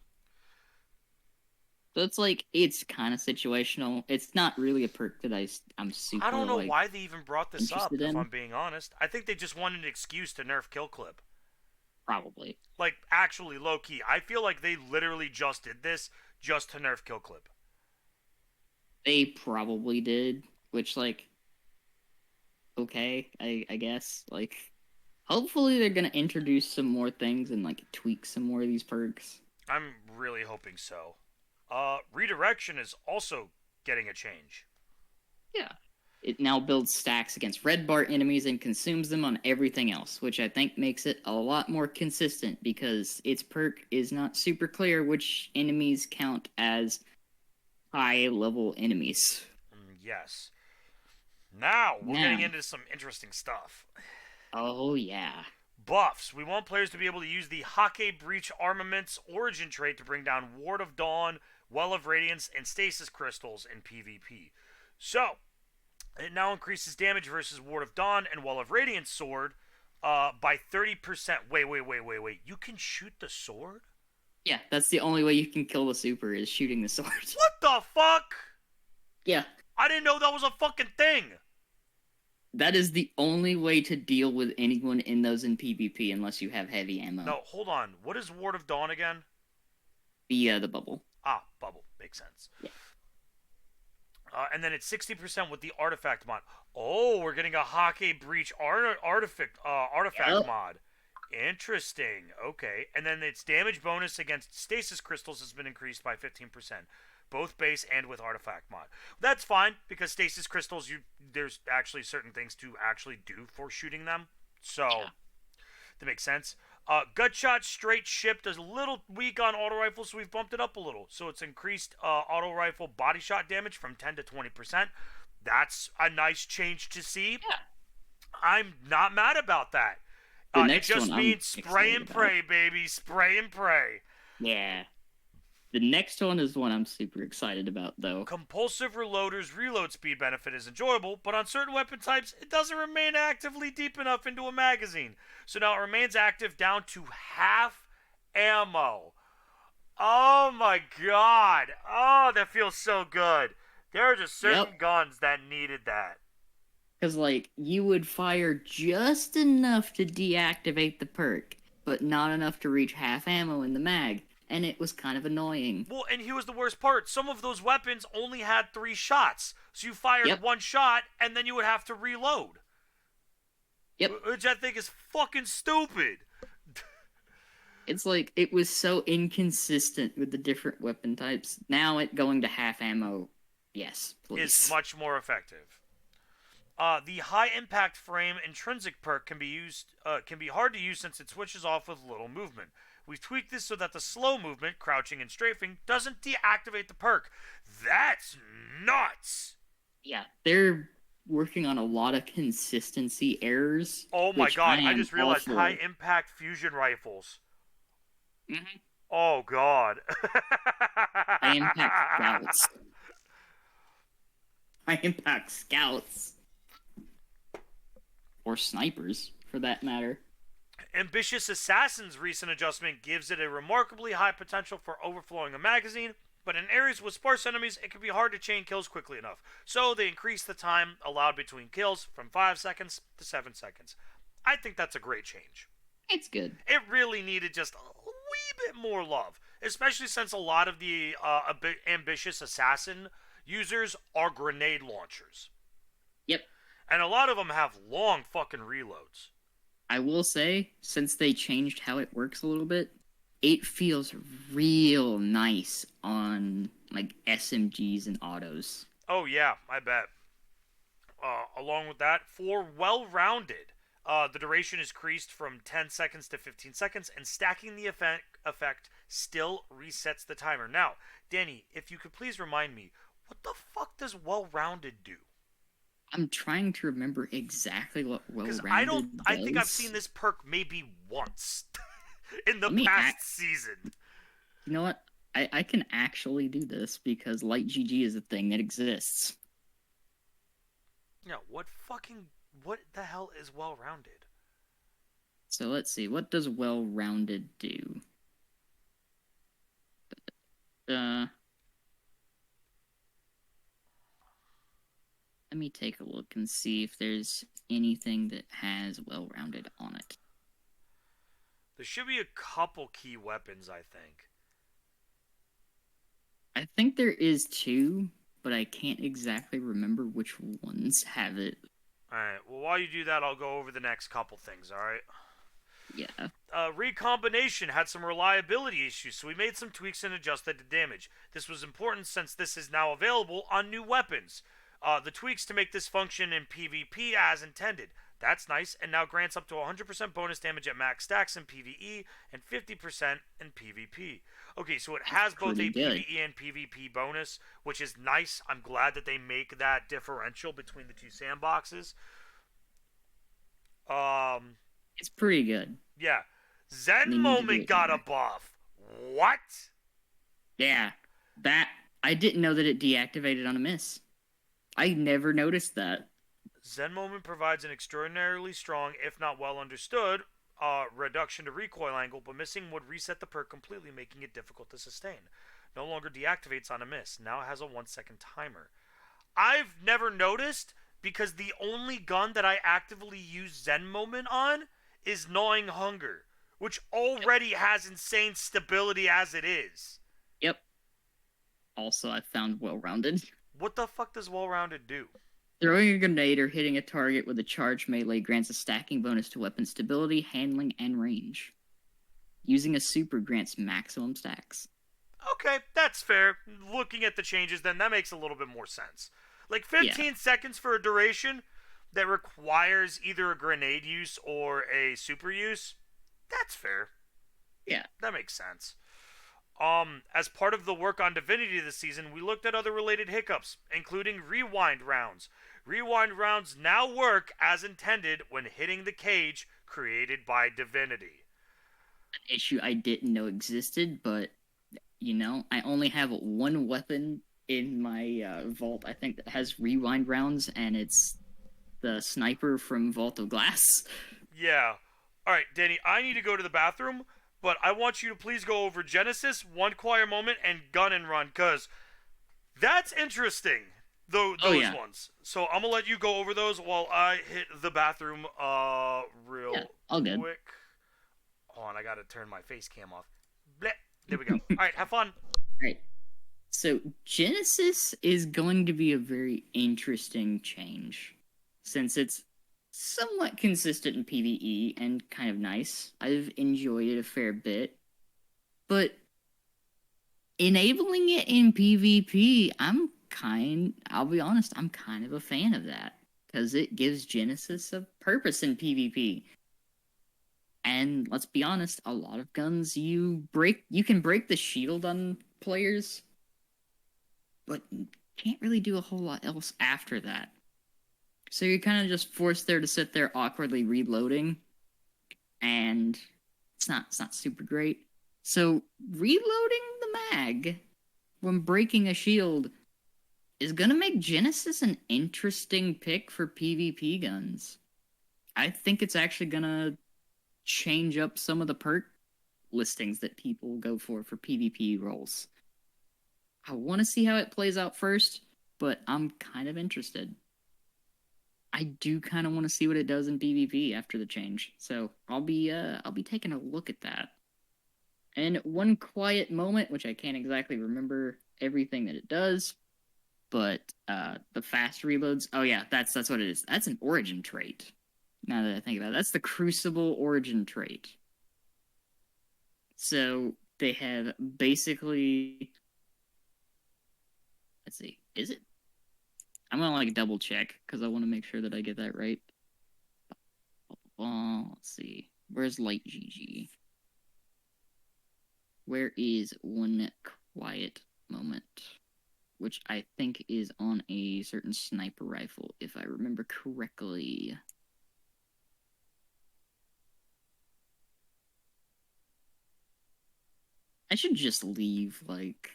B: So it's like it's kind of situational. It's not really a perk that I'm
A: I
B: super
A: don't know
B: like
A: why they even brought this up.
B: interested
A: If
B: in.
A: I'm being honest, I think they just wanted an excuse to nerf kill clip.
B: Probably.
A: Like actually, low key, I feel like they literally just did this just to nerf kill clip.
B: They probably did, which like okay, I guess. Like hopefully they're gonna introduce some more things and like tweak some more of these perks.
A: I'm really hoping so. Redirection is also getting a change.
B: Yeah. It now builds stacks against red bar enemies and consumes them on everything else, which I think makes it a lot more consistent because its perk is not super clear which enemies count as high level enemies.
A: Yes. Now we're
B: Now,
A: getting into some interesting stuff.
B: oh yeah.
A: Buffs. We want players to be able to use the Hake Breach Armaments Origin trait to bring down Ward of Dawn, Well of Radiance, and Stasis Crystals in PvP. So, it now increases damage versus Ward of Dawn and Well of Radiance sword by 30%. Wait. You can shoot the sword?
B: Yeah, that's the only way you can kill the super is shooting the sword.
A: What the fuck?
B: Yeah,
A: I didn't know that was a fucking thing.
B: that is the only way to deal with anyone in those in PvP unless you have heavy ammo.
A: No, hold on. What is Ward of Dawn again?
B: The bubble.
A: Ah, bubble. Makes sense.
B: Yeah.
A: And then it's 60% with the artifact mod. Oh, we're getting a Hake Breach artifact
B: Yep.
A: mod. Interesting. Okay. And then its damage bonus against stasis crystals has been increased by 15%, both base and with artifact mod. That's fine because stasis crystals, there's actually certain things to actually do for shooting them. So
B: Yeah.
A: that makes sense. Gut shot straight shipped is a little weak on auto rifle, so we've bumped it up a little. So it's increased auto rifle body shot damage from 10 to 20%. That's a nice change to see.
B: Yeah.
A: I'm not mad about that.
B: The
A: It
B: next
A: just
B: one I'm
A: means spray and
B: excited
A: pray, baby. Spray and pray.
B: Yeah. The next one is one I'm super excited about, though.
A: Compulsive Reloader's reload speed benefit is enjoyable, but on certain weapon types, it doesn't remain actively deep enough into a magazine. So now it remains active down to half ammo. Oh my god. Oh, that feels so good. There are just certain
B: Yep.
A: guns that needed that.
B: Because, like, you would fire just enough to deactivate the perk, but not enough to reach half ammo in the mag, and it was kind of annoying.
A: Well, and here was the worst part. Some of those weapons only had 3 shots. So you fired
B: Yep.
A: one shot, and then you would have to reload.
B: Yep.
A: Which I think is fucking stupid.
B: It's like, it was so inconsistent with the different weapon types. Now it going to half ammo, yes, please.
A: Is much more effective. The high impact frame intrinsic perk can be hard to use since it switches off with little movement. We've tweaked this so that the slow movement, crouching and strafing, doesn't deactivate the perk. That's nuts!
B: Yeah, they're working on a lot of consistency errors.
A: Oh my
B: which
A: god, I
B: am
A: just
B: all
A: realized
B: for.
A: high impact fusion rifles.
B: Mhm.
A: Oh god.
B: High impact scouts. High impact scouts. Or snipers, for that matter.
A: Ambitious Assassin's recent adjustment gives it a remarkably high potential for overflowing a magazine, but in areas with sparse enemies, it can be hard to chain kills quickly enough. So they increased the time allowed between kills from 5 seconds to 7 seconds. I think that's a great change.
B: It's good.
A: It really needed just a wee bit more love, especially since a lot of the ambitious assassin users are grenade launchers.
B: Yep.
A: And a lot of them have long fucking reloads.
B: I will say, since they changed how it works a little bit, it feels real nice on like SMGs and autos.
A: Oh yeah, I bet. Along with that, for well-rounded, the duration is increased from 10 seconds to 15 seconds, and stacking the effect still resets the timer. Now, Danny, if you could please remind me, what the fuck does well-rounded do?
B: I'm trying to remember exactly what
A: Because
B: well-rounded
A: I think I've
B: does.
A: seen this perk maybe once in the
B: Let me
A: past season.
B: You know what? I can actually do this because Light GG is a thing that exists.
A: Yeah, what the hell is well-rounded?
B: So let's see. What does well-rounded do? Let me take a look and see if there's anything that has well-rounded on it.
A: There should be a couple key weapons, I think.
B: I think there is two, but I can't exactly remember which ones have it.
A: Alright, well, while you do that, I'll go over the next couple things, alright?
B: Yeah.
A: Recombination had some reliability issues, so we made some tweaks and adjusted the damage. This was important since this is now available on new weapons. The tweaks to make this function in PvP as intended. That's nice, and now grants up to 100% bonus damage at max stacks in PvE and 50% in PvP. Okay, so it has both a PvE and PvP bonus, which is nice. I'm glad that they make that differential between the two sandboxes.
B: It's pretty good.
A: Yeah. Zen Moment got a buff. What?
B: Yeah. That I didn't know that it deactivated on a miss. I never noticed that.
A: Zen Moment provides an extraordinarily strong, if not well understood, reduction to recoil angle, but missing would reset the perk completely, making it difficult to sustain. No longer deactivates on a miss. Now it has a 1 second timer. I've never noticed because the only gun that I actively use Zen Moment on is Gnawing Hunger, which already has insane stability as it is.
B: Yep. Also, I found well-rounded.
A: What the fuck does well-rounded do?
B: Throwing a grenade or hitting a target with a charged melee grants a stacking bonus to weapon stability, handling, and range. Using a super grants maximum stacks.
A: Okay, that's fair. Looking at the changes, then that makes a little bit more sense. Like 15 seconds for a duration that requires either a grenade use or a super use, that's fair.
B: Yeah.
A: That makes sense. As part of the work on Divinity this season, we looked at other related hiccups, including rewind rounds. Rewind rounds now work as intended when hitting the cage created by Divinity.
B: An issue I didn't know existed, but, you know, I only have one weapon in my vault, I think, that has rewind rounds, and it's the sniper from Vault of Glass.
A: Yeah. Alright, Danny, I need to go to the bathroom, but I want you to please go over Genesis, One Quiet Moment, and Gun and Run, because that's interesting, those ones. So I'm going to let you go over those while I hit the bathroom real quick. Hold on, I got to turn my face cam off. Blech. There we go. Alright, have fun.
B: Alright. So Genesis is going to be a very interesting change, since it's somewhat consistent in PvE and kind of nice. I've enjoyed it a fair bit. But enabling it in PvP, I'll be honest, I'm kind of a fan of that. Because it gives Genesis a purpose in PvP. And let's be honest, a lot of guns you can break the shield on players, but can't really do a whole lot else after that. So you're kind of just forced there to sit there awkwardly reloading, and it's not super great. So reloading the mag when breaking a shield is gonna make Genesis an interesting pick for PvP guns. I think it's actually gonna change up some of the perk listings that people go for PvP roles. I want to see how it plays out first, but I'm kind of interested. I do kind of want to see what it does in PvP after the change, so I'll be taking a look at that. And one quiet moment, which I can't exactly remember everything that it does, but the fast reloads. Oh yeah, that's what it is. That's an origin trait. Now that I think about it, that's the Crucible origin trait. So they have basically. Let's see. Is it? I'm gonna like double check because I want to make sure that I get that right. Let's see. Where's Light GG? Where is one quiet moment? Which I think is on a certain sniper rifle, if I remember correctly. I should just leave like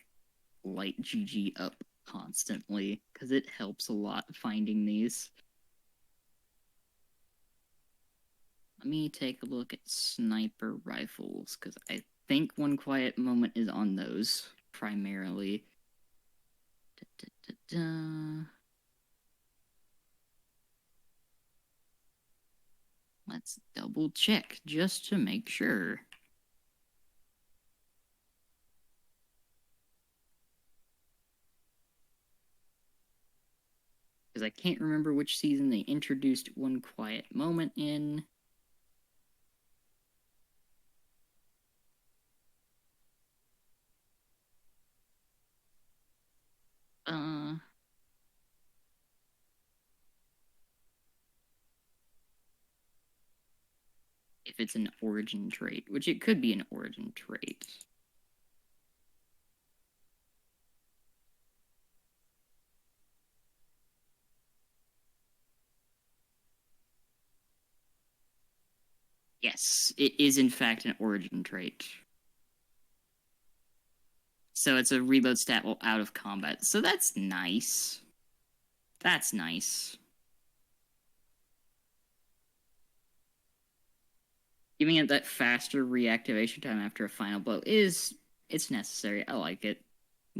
B: Light GG up constantly because it helps a lot finding these. Let me take a look at sniper rifles because I think one quiet moment is on those primarily. Let's double check just to make sure. Because I can't remember which season they introduced one quiet moment in. If it's an origin trait, which it could be an origin trait. Yes, it is in fact an origin trait. So it's a reload stat while out of combat. So that's nice. That's nice. Giving it that faster reactivation time after a final blow it's necessary. I like it.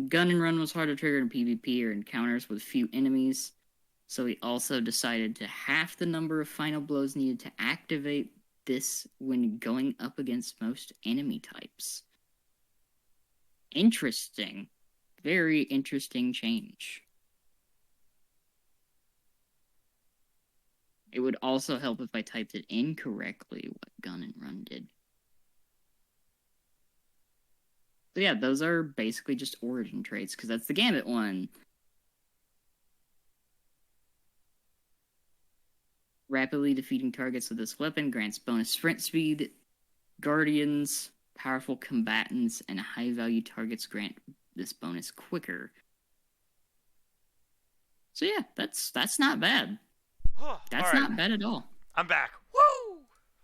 B: Gun and run was hard to trigger in PvP or encounters with few enemies, so we also decided to half the number of final blows needed to activate this when going up against most enemy types. Interesting. Very interesting change. It would also help if I typed it incorrectly what gun and run did. So yeah, those are basically just origin traits, because that's the Gambit one. Rapidly defeating targets with this weapon grants bonus sprint speed. Guardians, powerful combatants, and high-value targets grant this bonus quicker. So yeah, that's not bad. That's not bad at all.
A: I'm back. Woo!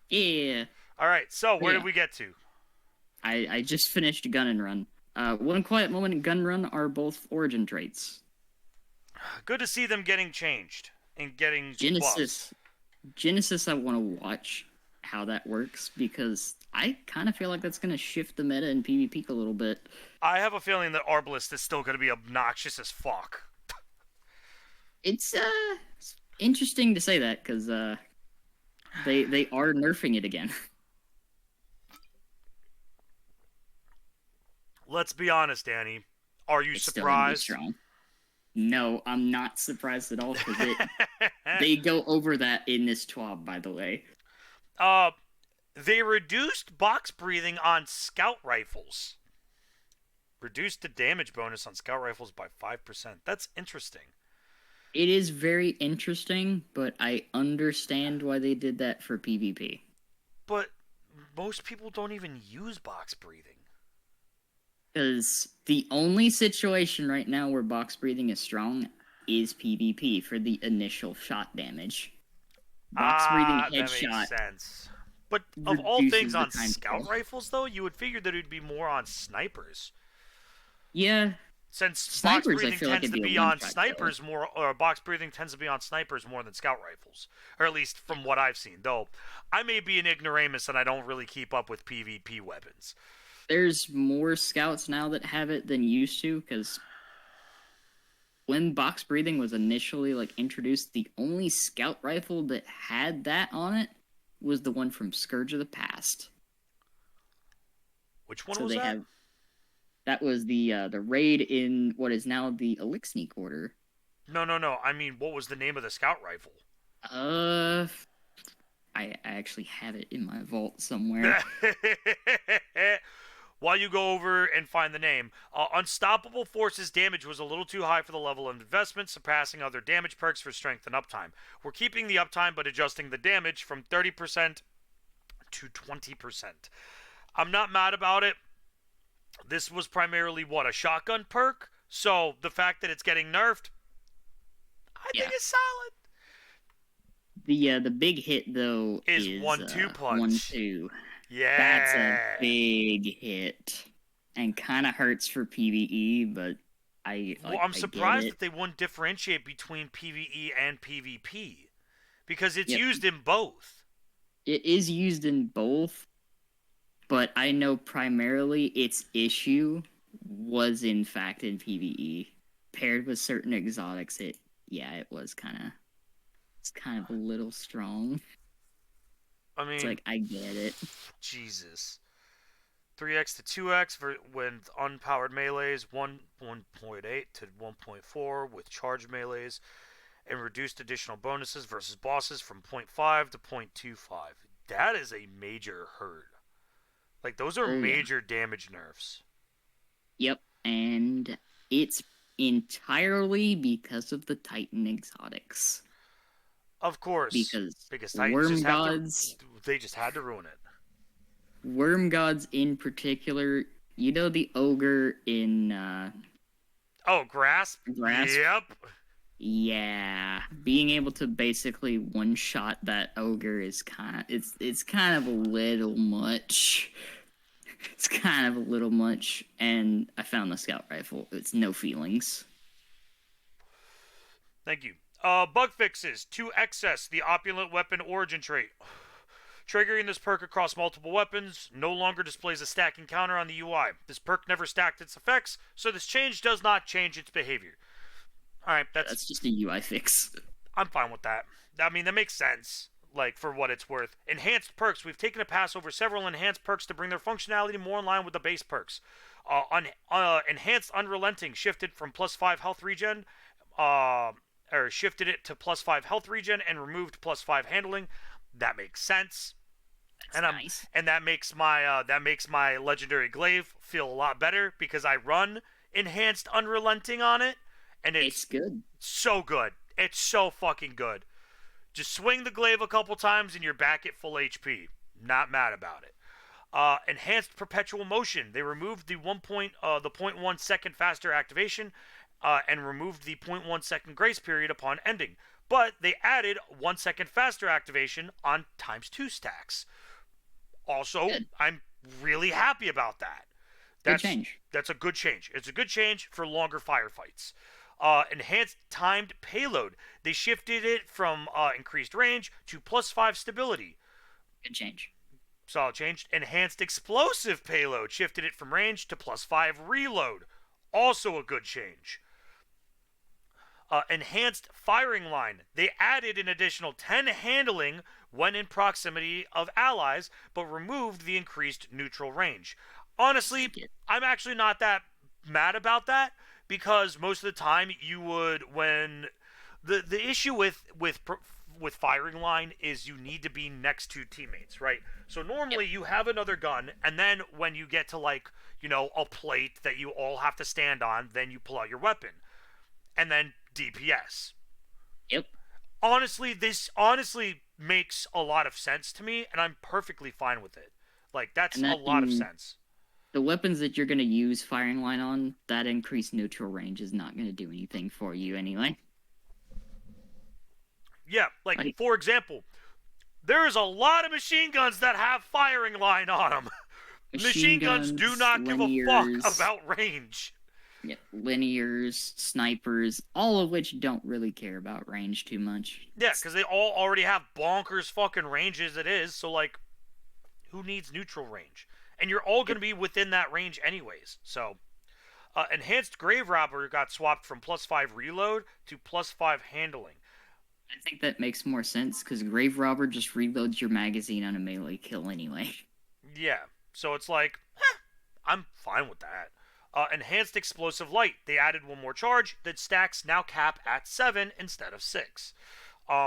B: Yeah.
A: All right, so where did we get to?
B: I just finished Gun and Run. One Quiet Moment and Gun Run are both origin traits.
A: Good to see them getting changed and getting
B: Genesis. Genesis, I want to watch how that works because I kind of feel like that's going to shift the meta in PvP a little bit.
A: I have a feeling that Arbalist is still going to be obnoxious as fuck.
B: It's interesting to say that because they are nerfing it again.
A: Let's be honest, Danny. Are you
B: It's
A: surprised?
B: Still strong. No, I'm not surprised at all because they go over that in this TWAB, by the way.
A: They reduced box breathing on scout rifles. Reduced the damage bonus on scout rifles by 5%. That's interesting.
B: It is very interesting, but I understand why they did that for PvP.
A: But most people don't even use box breathing.
B: Because the only situation right now where box breathing is strong is PvP for the initial shot damage. Box breathing headshot.
A: That makes sense. But of all things on scout rifles, though, you would figure that it would be more on snipers.
B: Yeah,
A: Since box
B: Snipers, I
A: breathing
B: feel like
A: tends
B: it'd
A: to
B: be a
A: be
B: one
A: on
B: shot kill.
A: snipers more, or box breathing tends to be on snipers more than scout rifles, or at least from what I've seen. Though I may be an ignoramus and I don't really keep up with PvP weapons.
B: There's more scouts now that have it than used to, because when box breathing was initially like introduced, the only scout rifle that had that on it was the one from Scourge of the Past.
A: Which one
B: So
A: was
B: they
A: that?
B: have that was the raid in what is now the Elixir Order.
A: No, no, no. I mean, what was the name of the scout rifle?
B: Uh, I actually have it in my vault somewhere.
A: While you go over and find the name, Unstoppable Force's damage was a little too high for the level of investment, surpassing other damage perks for strength and uptime. We're keeping the uptime but adjusting the damage from 30% to 20%. I'm not mad about it. This was primarily what, a shotgun perk? So the fact that it's getting nerfed, I think
B: Yeah.
A: it's solid.
B: The big hit though
A: Is
B: is
A: 1-2
B: one
A: punch.
B: two. That's a
A: Yeah.
B: big hit, and kind of hurts for PVE, but
A: Well, I'm
B: I get
A: surprised
B: it.
A: that they wouldn't differentiate between PvE and PvP because it's
B: Yep,
A: used in both.
B: it is used in both, but I know primarily its issue was in fact in PVE. Paired with certain exotics, it was kind of a little strong.
A: I
B: It's
A: mean,
B: like I get it.
A: Jesus. 3x to 2x with unpowered melees, 1.8 to 1.4 with charged melees, and reduced additional bonuses versus bosses from 0.5 to 0.25. That is a major hurt. Like, those are
B: Oh yeah.
A: major damage nerfs.
B: Yep, and it's entirely because of the Titan exotics.
A: Of course,
B: Because
A: because Titans just
B: worm
A: have to.
B: gods,
A: They just had to ruin it.
B: worm gods in particular, you know the ogre in
A: Oh, grasp?
B: Grasp?
A: Yep.
B: Yeah, being able to basically one shot that ogre is it's kind of a little much. It's kind of a little much, and I found the scout rifle. It's no feelings.
A: Thank you. Bug fixes. To excess the opulent weapon origin trait. Triggering this perk across multiple weapons no longer displays a stacking counter on the UI. This perk never stacked its effects, so this change does not change its behavior. Alright,
B: Yeah, that's just a UI fix.
A: I'm fine with that. I mean, that makes sense, like, for what it's worth. Enhanced perks. We've taken a pass over several enhanced perks to bring their functionality more in line with the base perks. Enhanced Unrelenting shifted from plus 5 health regen, or shifted it to plus 5 health regen and removed plus 5 handling. That makes sense.
B: That's
A: And
B: nice.
A: that makes my legendary glaive feel a lot better because I run enhanced unrelenting on it, and
B: It's
A: it's
B: good.
A: so good. It's so fucking good. Just swing the glaive a couple times and you're back at full HP. Not mad about it. Enhanced perpetual motion. They removed the the 0.1 second faster activation, and removed the 0.1 second grace period upon ending. But they added 1 second faster activation on ×2 stacks. Also,
B: Good.
A: I'm really happy about that.
B: Good
A: That's
B: change.
A: that's a good change. It's a good change for longer firefights. Enhanced timed payload. They shifted it from increased range to plus 5 stability.
B: Good change.
A: Solid change. Enhanced explosive payload. Shifted it from range to plus 5 reload. Also a good change. Enhanced firing line. They added an additional 10 handling when in proximity of allies, but removed the increased neutral range. Honestly, I'm actually not that mad about that because most of the time you would when the issue with firing line is you need to be next to teammates, right? So
B: Yep.
A: normally you have another gun, and then when you get to like a plate that you all have to stand on, then you pull out your weapon, and then DPS.
B: Yep.
A: This honestly makes a lot of sense to me, and I'm perfectly fine with it. Like, that's
B: And
A: a
B: that
A: lot of
B: in
A: sense.
B: the weapons that you're gonna use firing line on, that increased neutral range is not gonna do anything for you anyway.
A: Yeah, like,
B: Like
A: for example, there's a lot of machine guns that have firing line on them.
B: machine
A: Machine guns do
B: guns,
A: not give a fuck
B: linears.
A: about range.
B: Yeah, linears, snipers, all of which don't really care about range too much.
A: Yeah, because they all already have bonkers fucking range as it is, so, like, who needs neutral range? And you're all going to be within that range anyways, so... Enhanced Grave Robber got swapped from +5 reload to +5 handling.
B: I think that makes more sense because Grave Robber just reloads your magazine on a melee kill anyway.
A: Yeah, so it's like, I'm fine with that. Enhanced Explosive Light. They added one more charge. The stacks now cap at 7 instead of 6.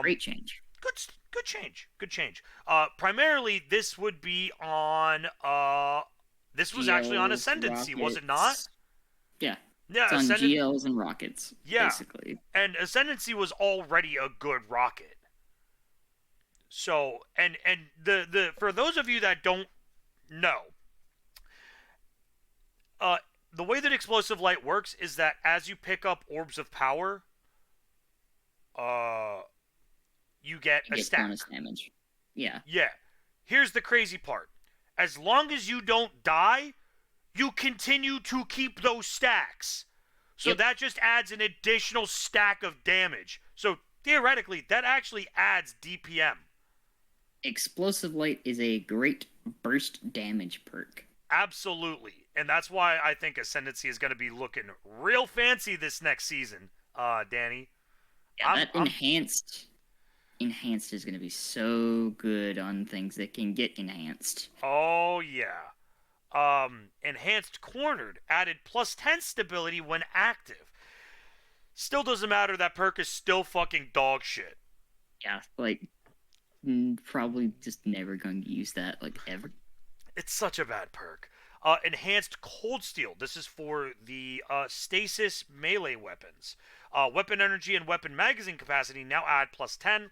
B: Great change.
A: Good change. Good change. Primarily, this would be on... this was actually on Ascendancy, was it not?
B: Yeah.
A: Yeah,
B: it's on GLs and rockets, basically.
A: And Ascendancy was already a good rocket. So, and the for those of you that don't know, the way that Explosive Light works is that as you pick up Orbs of Power, you get a stack.
B: Bonus damage. Yeah.
A: Yeah. Here's the crazy part. As long as you don't die, you continue to keep those stacks. So that just adds an additional stack of damage. So theoretically, that actually adds DPM.
B: Explosive Light is a great burst damage perk.
A: Absolutely. And that's why I think Ascendancy is going to be looking real fancy this next season, Danny.
B: Yeah, that enhanced is going to be so good on things that can get enhanced.
A: Oh, yeah. Enhanced Cornered added +10 stability when active. Still doesn't matter, that perk is still fucking dog shit.
B: Yeah, like, probably just never going to use that, like, ever.
A: It's such a bad perk. Enhanced Cold Steel. This is for the stasis melee weapons. Weapon energy and weapon magazine capacity now add +10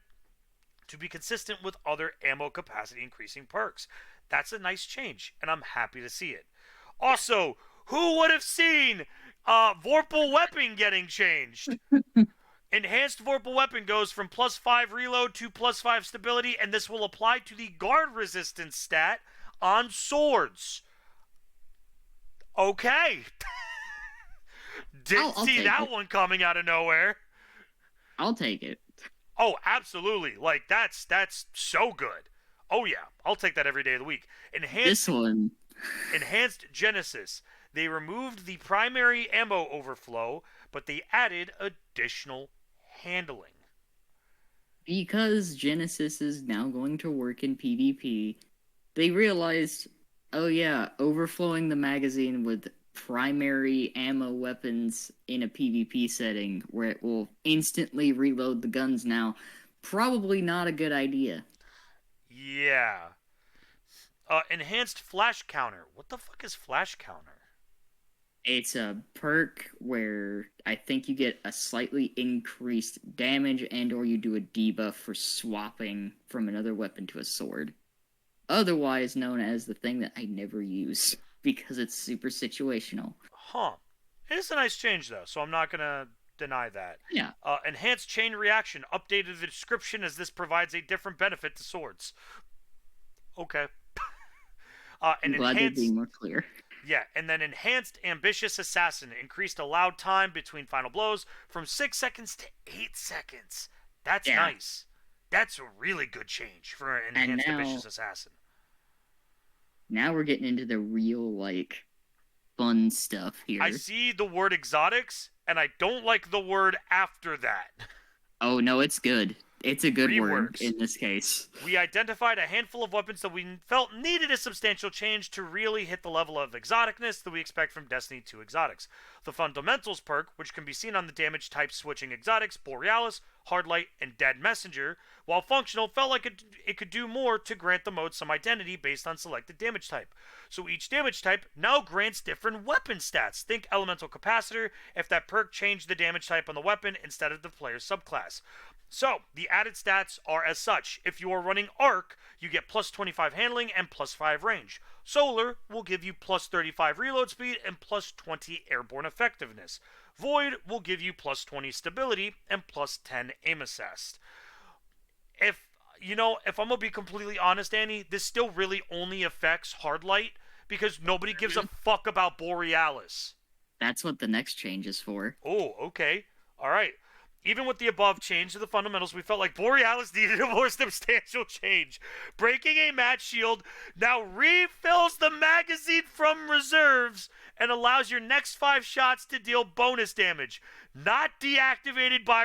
A: to be consistent with other ammo capacity increasing perks. That's a nice change, and I'm happy to see it. Also, who would have seen Vorpal Weapon getting changed? Enhanced Vorpal Weapon goes from +5 reload to +5 stability, and this will apply to the guard resistance stat on swords. Okay. Didn't see that one coming out of nowhere.
B: I'll take it.
A: Oh, absolutely. Like, that's so good. Oh, yeah. I'll take that every day of the week.
B: This one.
A: Enhanced Genesis. They removed the primary ammo overflow, but they added additional handling.
B: Because Genesis is now going to work in PvP, they realized, oh yeah, overflowing the magazine with primary ammo weapons in a PvP setting where it will instantly reload the guns now, probably not a good idea.
A: Yeah. Enhanced Flash Counter. What the fuck is Flash Counter?
B: It's a perk where I think you get a slightly increased damage and or you do a debuff for swapping from another weapon to a sword. Otherwise known as the thing that I never use because it's super situational.
A: Huh. It is a nice change though, so I'm not going to deny that.
B: Yeah.
A: Enhanced Chain Reaction. Updated the description as this provides a different benefit to swords. Okay.
B: I'm glad they're being more clear.
A: Yeah, and then Enhanced Ambitious Assassin increased allowed time between final blows from 6 seconds to 8 seconds. That's nice. That's a really good change for an Enhanced Ambitious Assassin.
B: Now we're getting into the real, like, fun stuff here.
A: I see the word exotics, and I don't like the word after that.
B: Oh, no, it's good. It's a good word in this case.
A: We identified a handful of weapons that we felt needed a substantial change to really hit the level of exoticness that we expect from Destiny 2 exotics. The Fundamentals perk, which can be seen on the damage type switching exotics, Borealis, Hardlight, and Dead Messenger, while functional, felt like it could do more to grant the mode some identity based on selected damage type. So each damage type now grants different weapon stats. Think Elemental Capacitor if that perk changed the damage type on the weapon instead of the player's subclass. So, the added stats are as such. If you are running Arc, you get plus 25 handling and plus 5 range. Solar will give you plus 35 reload speed and plus 20 airborne effectiveness. Void will give you plus 20 stability and plus 10 aim assist. If I'm going to be completely honest, Annie, this still really only affects Hardlight because nobody gives a fuck about Borealis.
B: That's what the next change is for.
A: Oh, okay. All right. Even with the above change to the fundamentals, we felt like Borealis needed a more substantial change. Breaking a match shield now refills the magazine from reserves and allows your next 5 shots to deal bonus damage, not deactivated by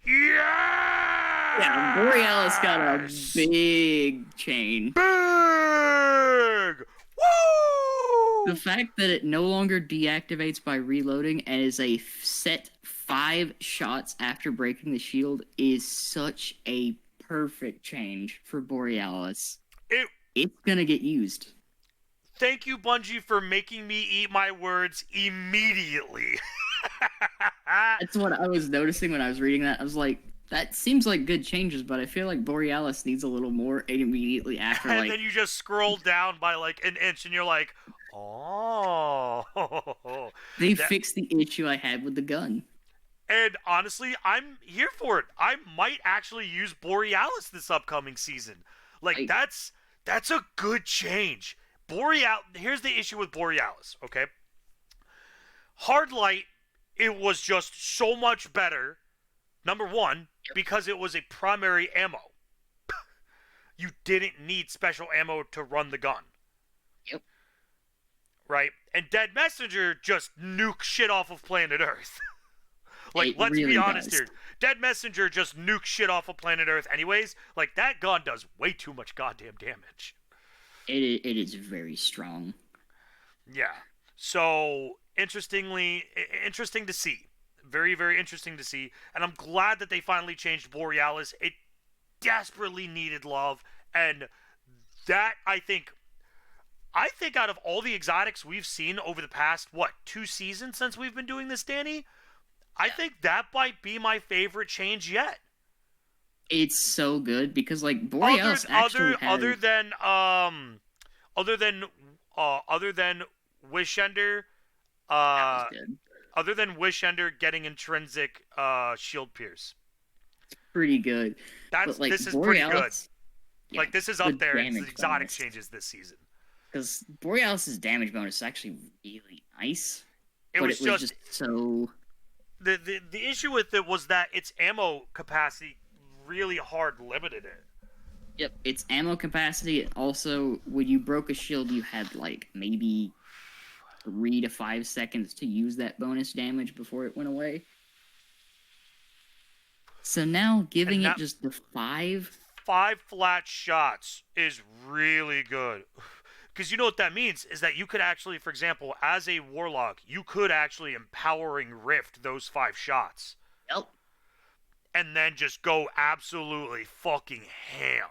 B: Yeah, Borealis got a
A: Yes!
B: big change.
A: Big!
B: The
A: Woo!
B: fact that it no longer deactivates by reloading and is a set 5 shots after breaking the shield is such a perfect change for Borealis.
A: It
B: It's gonna get used.
A: Thank you, Bungie, for making me eat my words immediately.
B: That's what I was noticing when I was reading that. I was like, that seems like good changes, but I feel like Borealis needs a little more immediately after,
A: And
B: like,
A: then you just scroll down by like an inch and you're like, oh.
B: they
A: That-
B: fixed the issue I had with the gun.
A: and honestly, I'm here for it. I might actually use Borealis this upcoming season. Like, that's a good change. Here's the issue with Borealis, okay? Hard Light, it was just so much better. Number one, because it was a primary ammo. You didn't need special ammo to run the gun.
B: Yep.
A: Right? And Dead Messenger just nukes shit off of planet Earth. Like, let's
B: really
A: be honest
B: does.
A: here. Dead Messenger just nukes shit off of planet Earth anyways. Like, that gun does way too much goddamn damage.
B: It is very strong.
A: Yeah. So, interesting to see. Very, very interesting to see. And I'm glad that they finally changed Borealis. It desperately needed love. And that, I think out of all the exotics we've seen over the past, 2 seasons since we've been doing this, Danny? I think that might be my favorite change yet.
B: It's so good because like Borealis actually has...
A: other than Wishender,
B: that was good.
A: other than Wishender getting intrinsic shield pierce.
B: Pretty good.
A: This is pretty good. Like, this is up there in the exotic changes this season.
B: Because Borealis' damage bonus is actually really nice.
A: It was
B: just so...
A: The issue with it was that its ammo capacity really hard limited it.
B: Yep, its ammo capacity. Also, when you broke a shield, you had like maybe 3 to 5 seconds to use that bonus damage before it went away. So now giving it just the 5
A: flat shots is really good. Because you know what that means is that you could actually, for example, as a warlock, you could actually empowering rift those 5 shots.
B: Yep.
A: And then just go absolutely fucking ham.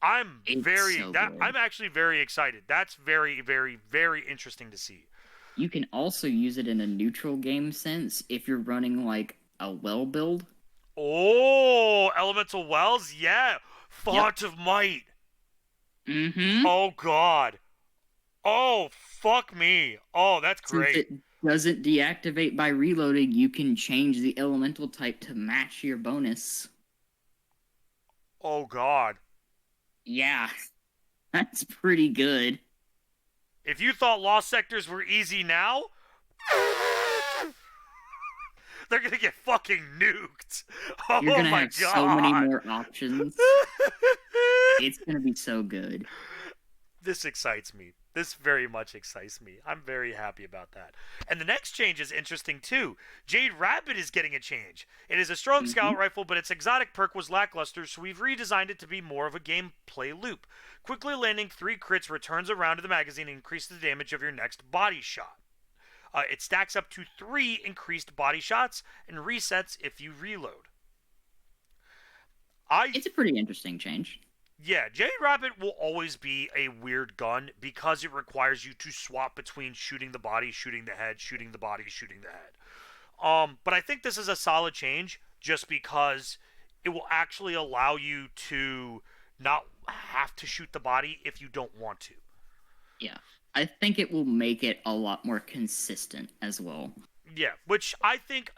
A: I'm actually very excited. That's very, very, very interesting to see.
B: You can also use it in a neutral game sense if you're running like a well build.
A: Oh, elemental wells? Yeah. Font of Might.
B: Mm-hmm.
A: Oh, God. Oh, fuck me. Oh, that's great.
B: Since it doesn't deactivate by reloading, you can change the elemental type to match your bonus.
A: Oh, God.
B: Yeah. That's pretty good.
A: If you thought Lost Sectors were easy now, they're gonna get fucking nuked. Oh,
B: You're gonna
A: my
B: have
A: God.
B: so many more options. It's gonna be so good.
A: This excites me. This very much excites me. I'm very happy about that. And the next change is interesting too. Jade Rabbit is getting a change. It is a strong scout rifle, but its exotic perk was lackluster, so we've redesigned it to be more of a gameplay loop. Quickly landing 3 crits returns a round to the magazine and increases the damage of your next body shot. It stacks up to 3 increased body shots and resets if you reload.
B: It's a pretty interesting change.
A: Yeah, Jade Rabbit will always be a weird gun because it requires you to swap between shooting the body, shooting the head, shooting the body, shooting the head. But I think this is a solid change just because it will actually allow you to not have to shoot the body if you don't want to.
B: Yeah. I think it will make it a lot more consistent as well.
A: Yeah, which I think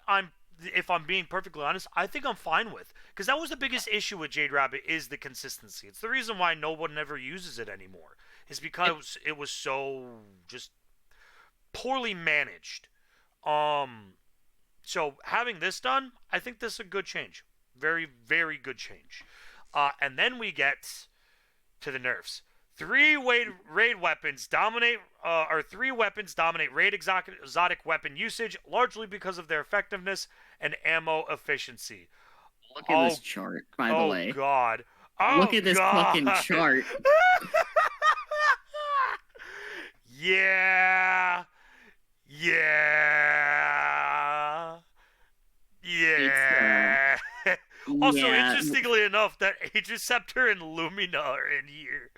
A: if I'm being perfectly honest, I think I'm fine with. Because that was the biggest issue with Jade Rabbit is the consistency. It's the reason why no one ever uses it anymore. Is because it was so just poorly managed. Um, so having this done, I think this is a good change. Very, very good change. And then we get to the nerfs. Raid weapons dominate, or three weapons dominate raid exotic weapon usage, largely because of their effectiveness and ammo efficiency.
B: Look at this
A: Oh,
B: chart, by the
A: oh
B: way.
A: God.
B: Look
A: Oh
B: at this fucking
A: God.
B: chart.
A: Yeah. Yeah.
B: It's
A: Yeah. Also,
B: yeah.
A: interestingly enough, that Aegis Scepter and Lumina are in here.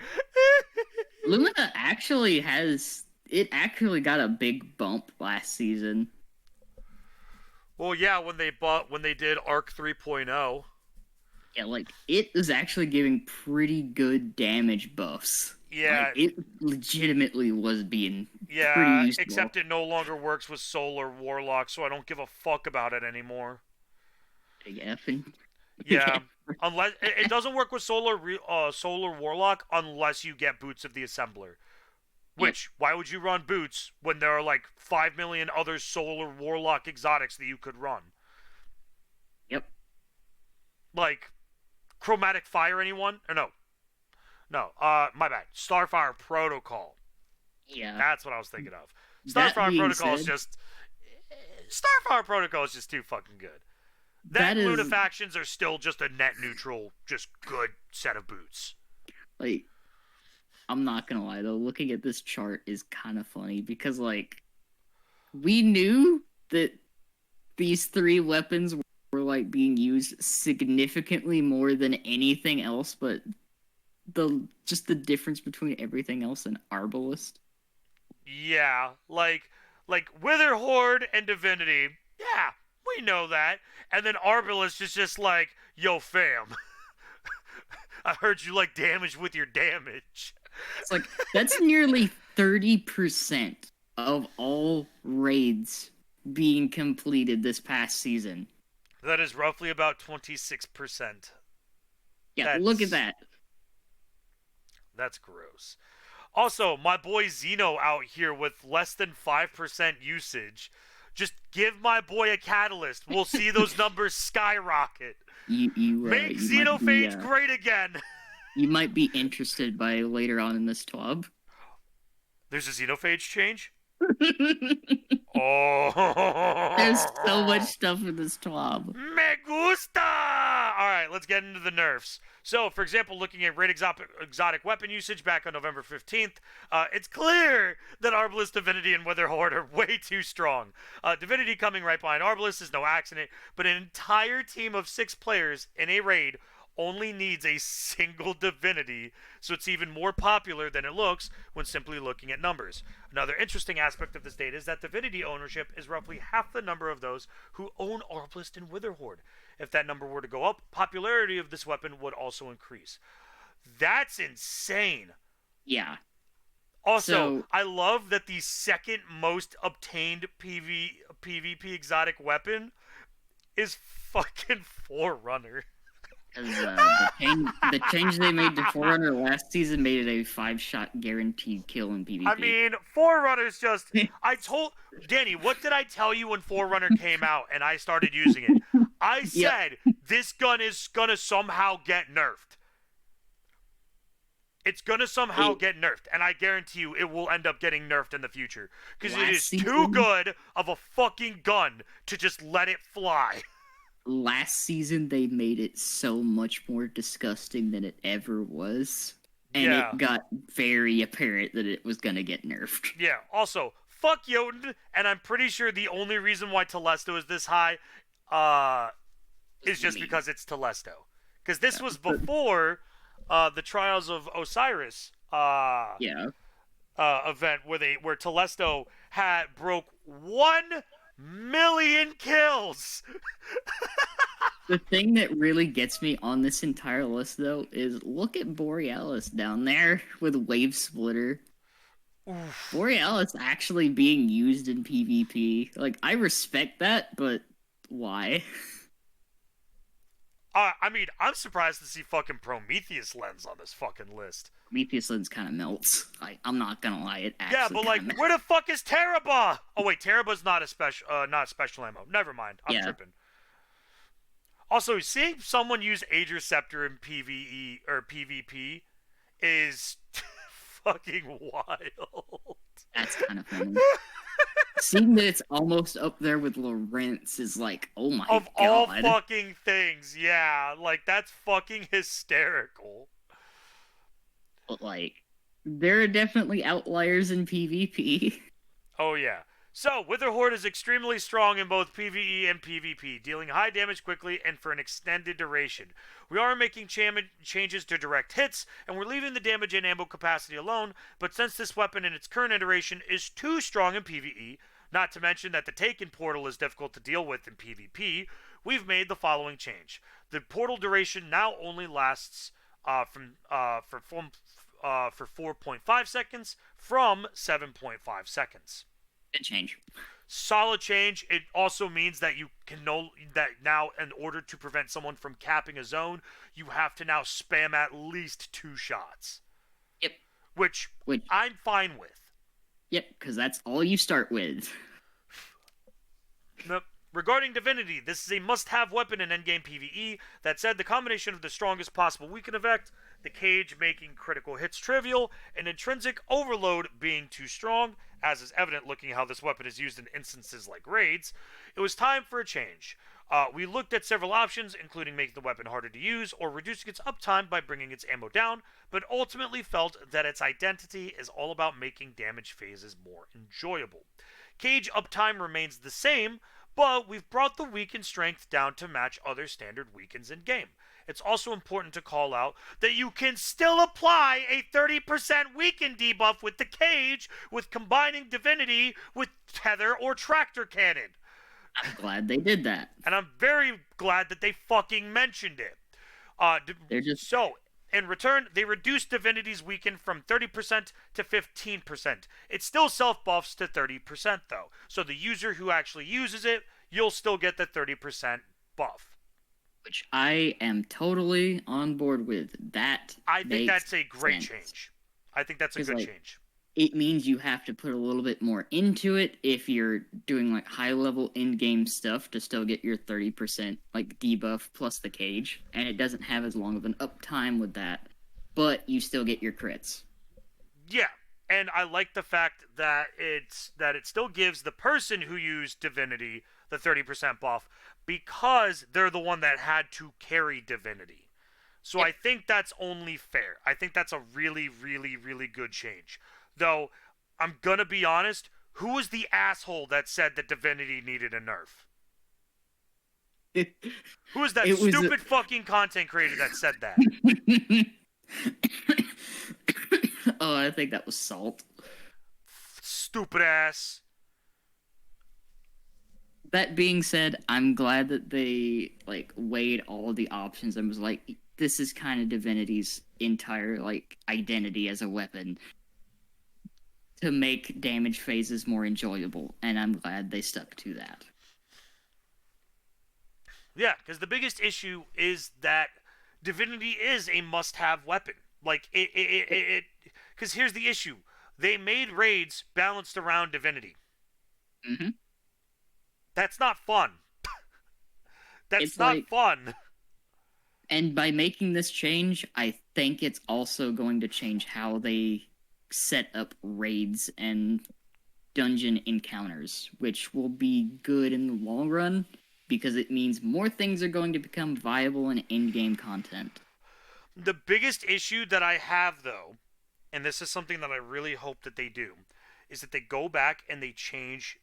B: Lumina actually actually got a big bump last season.
A: Well, yeah, when they did Arc 3.0.
B: Yeah, like it is actually giving pretty good damage buffs. Like
A: Yeah,
B: it legitimately was being pretty
A: yeah,
B: useful.
A: except it no longer works with Solar Warlock, so I don't give a fuck about it anymore.
B: Big F and big
A: Yeah,
B: F.
A: unless it doesn't work with Solar Warlock unless you get Boots of the Assembler.
B: Yep,
A: Which, why would you run Boots when there are like 5 million other Solar Warlock exotics that you could run?
B: yep.
A: Like, Chromatic Fire, anyone? Or no. No, my bad. Starfire Protocol.
B: Yeah.
A: That's what I was thinking of.
B: That
A: Starfire
B: being
A: Protocol is
B: said,
A: just. Starfire Protocol is just too fucking good. That
B: that
A: and Luna
B: is
A: Factions are still just a net neutral, just good set of boots.
B: like I'm not gonna lie though, looking at this chart is kind of funny because like we knew that these three weapons were like being used significantly more than anything else, but the difference between everything else and Arbalest.
A: Yeah, like Wither Horde and Divinity. Yeah, we know that. And then Arbalest is just like, yo, fam. I heard you like damage with your damage.
B: It's like that's nearly 30% of all raids being completed this past season.
A: That is roughly about 26%.
B: Yeah, look at
A: That's
B: that.
A: that's gross. Also, my boy Zeno out here with less than 5% usage. Just give my boy a catalyst. We'll see those numbers skyrocket. Make
B: You might be
A: Xenophage great again.
B: you might be interested by later on in this TWAB.
A: There's a Xenophage change?
B: There's so much
A: Oh.
B: stuff in this TWAB.
A: Me gusta! Alright, let's get into the nerfs. So, for example, looking at raid exotic weapon usage back on November 15th, it's clear that Arbalest, Divinity, and Wither Horde are way too strong. Divinity coming right behind Arbalest is no accident, but an entire team of 6 players in a raid only needs a single divinity, so it's even more popular than it looks when simply looking at numbers. Another interesting aspect of this data is that divinity ownership is roughly half the number of those who own Arbalest and Witherhorde. If that number were to go up, popularity of this weapon would also increase. That's insane.
B: Yeah.
A: Also,
B: So
A: I love that the second most obtained PvP exotic weapon is fucking Forerunner.
B: because the change they made to Forerunner last season made it a 5-shot guaranteed kill in PvP.
A: I mean, Forerunner's just. I told. Danny, what did I tell you when Forerunner came out and I started using it? I said, this gun is gonna somehow get nerfed. It's gonna somehow get nerfed, and I guarantee you it will end up getting nerfed in the future. Because it is too good of a fucking gun to just let it fly.
B: Last season they made it so much more disgusting than it ever was, and
A: Yeah.
B: it got very apparent that it was gonna get nerfed.
A: Yeah, also, fuck Jotun, and I'm pretty sure the only reason why Telesto is this high is just because it's Telesto. Because this was before the Trials of Osiris
B: Yeah.
A: event where Telesto had broke 1,000,000 kills.
B: The thing that really gets me on this entire list, though, is look at Borealis down there with Wave Splitter.
A: Oof.
B: Borealis actually being used in PvP. Like, I respect that, but why?
A: I mean, I'm surprised to see fucking Prometheus lens on this fucking list.
B: Prometheus lens kind of melts. I'm not gonna lie, it
A: Yeah,
B: actually
A: but
B: kind
A: like,
B: of melts.
A: where the fuck is Teraba? Oh wait, Teraba's not special ammo. Never mind, I'm
B: Yeah,
A: tripping. Also, seeing someone use Age Receptor in PvE or PvP is fucking wild.
B: that's kind of funny. Seeing that it's almost up there with Lawrence is like, oh my
A: Of all
B: god.
A: fucking things, yeah, like that's fucking hysterical.
B: But like, there are definitely outliers in PvP.
A: Oh yeah. So, Witherhorde is extremely strong in both PvE and PvP, dealing high damage quickly and for an extended duration. We are making changes to direct hits, and we're leaving the damage and ammo capacity alone, but since this weapon in its current iteration is too strong in PvE, not to mention that the Taken portal is difficult to deal with in PvP, we've made the following change. The portal duration now only lasts for 4.5 seconds from 7.5 seconds.
B: Good change.
A: Solid change. It also means that you can know that now, in order to prevent someone from capping a zone, you have to now spam at least 2 shots,
B: Yep.
A: which
B: Which,
A: I'm fine with.
B: yep, because that's all you start with.
A: Now, regarding Divinity, this is a must-have weapon in endgame PvE. That said, the combination of the strongest possible weaken effect, the cage making critical hits trivial, and intrinsic overload being too strong, as is evident looking how this weapon is used in instances like raids, it was time for a change. We looked at several options, including making the weapon harder to use or reducing its uptime by bringing its ammo down, but ultimately felt that its identity is all about making damage phases more enjoyable. Cage uptime remains the same, but we've brought the weaken strength down to match other standard weakens in game. It's also important to call out that you can still apply a 30% weaken debuff with the cage with combining Divinity with Tether or Tractor Cannon.
B: I'm glad they did that.
A: And I'm very glad that they fucking mentioned it.
B: They're just
A: So, in return, they reduced Divinity's weaken from 30% to 15%. It still self buffs to 30%, though. So, the user who actually uses it, you'll still get the 30% buff.
B: which I am totally on board with. That
A: I think
B: makes
A: that's a great
B: sense.
A: change. I think that's a
B: 'Cause,
A: good
B: like,
A: change.
B: it means you have to put a little bit more into it if you're doing like high level in-game stuff to still get your 30% like debuff plus the cage, and it doesn't have as long of an uptime with that, but you still get your crits.
A: Yeah, and I like the fact that it still gives the person who used Divinity the 30% buff because they're the one that had to carry Divinity. So I think that's only fair. I think that's a really, really, really good change. Though, I'm gonna be honest, who was the asshole that said that Divinity needed a nerf? Who was that
B: It was
A: stupid fucking content creator that said that?
B: oh, I think that was Salt.
A: Stupid ass.
B: That being said, I'm glad that they like weighed all the options and was like, this is kind of Divinity's entire like identity as a weapon to make damage phases more enjoyable, and I'm glad they stuck to that.
A: Yeah, because the biggest issue is that Divinity is a must-have weapon. Like it. Because here's the issue: they made raids balanced around Divinity.
B: Mm-hmm.
A: That's not fun. That's
B: It's
A: not
B: like,
A: fun.
B: and by making this change, I think it's also going to change how they set up raids and dungeon encounters, which will be good in the long run because it means more things are going to become viable in in-game content.
A: The biggest issue that I have, though, and this is something that I really hope that they do, is that they go back and they change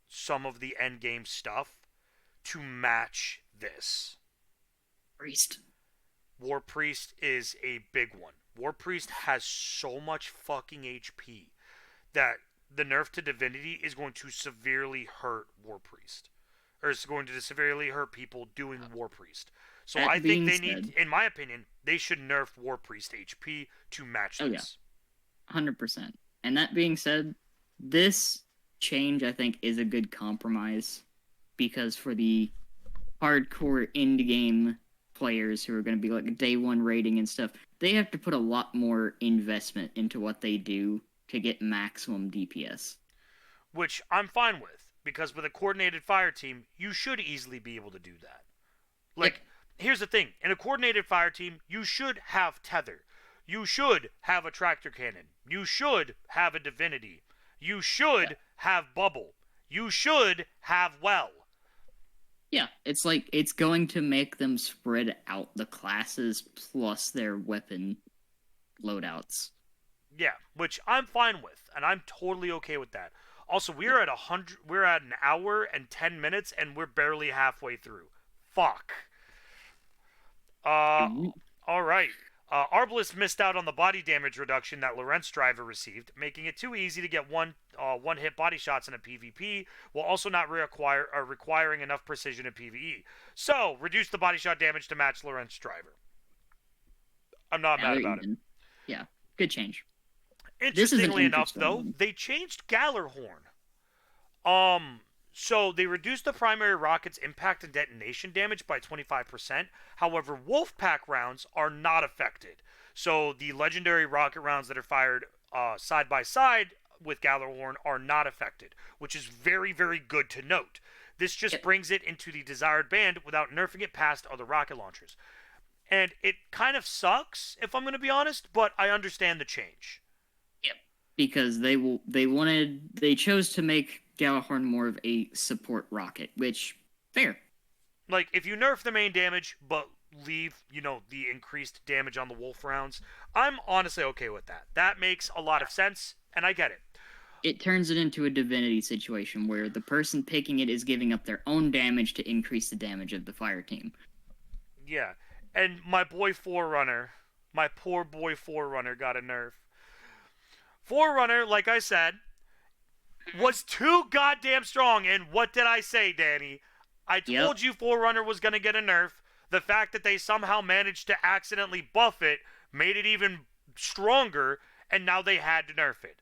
A: some of the end game stuff to match this.
B: Priest.
A: War Priest is a big one. War Priest has so much fucking HP that the nerf to Divinity is going to severely hurt War Priest. Or it's going to severely hurt people doing War Priest. So
B: That
A: I think
B: being
A: they
B: said,
A: need, in my opinion, they should nerf War Priest HP to match
B: oh yeah,
A: this.
B: 100%. And that being said, this change I think is a good compromise because for the hardcore end game players who are going to be like a day one rating and stuff, they have to put a lot more investment into what they do to get maximum DPS.
A: Which I'm fine with, because with a coordinated fire team, you should easily be able to do that.
B: Yep.
A: Like, here's the thing: in a coordinated fire team, you should have tether, you should have a tractor cannon, you should have a divinity, you should have bubble, you should have well.
B: Yeah, it's like it's going to make them spread out the classes plus their weapon loadouts.
A: Yeah, which I'm fine with, and I'm totally okay with that. Also, we're at 100. We're at an hour and 10 minutes, and we're barely halfway through. Fuck. Uh, all right. Arbalest missed out on the body damage reduction that Lorentz driver received, making it too easy to get one hit body shots in a PvP, while also not requiring enough precision in PvE. So, reduce the body shot damage to match Lorentz driver. I'm not mad about it.
B: Yeah, good change.
A: Interestingly enough, though, they changed Gallarhorn. So they reduced the primary rocket's impact and detonation damage by 25%. However, Wolfpack rounds are not affected. So the legendary rocket rounds that are fired side by side with Gallarhorn are not affected, which is very, very good to note. This just brings it into the desired band without nerfing it past other rocket launchers. And it kind of sucks, if I'm going to be honest, but I understand the change.
B: Yep. Because they chose to make Gallarhorn more of a support rocket, which fair.
A: Like, if you nerf the main damage but leave, the increased damage on the wolf rounds, I'm honestly okay with that. That makes a lot of sense, and I get it.
B: It turns it into a divinity situation where the person picking it is giving up their own damage to increase the damage of the fire team.
A: Yeah. And my boy Forerunner, my poor boy Forerunner got a nerf. Forerunner, like I said, was too goddamn strong. And what did I say, Danny? I told you Forerunner was going to get a nerf. The fact that they somehow managed to accidentally buff it made it even stronger, and now they had to nerf it.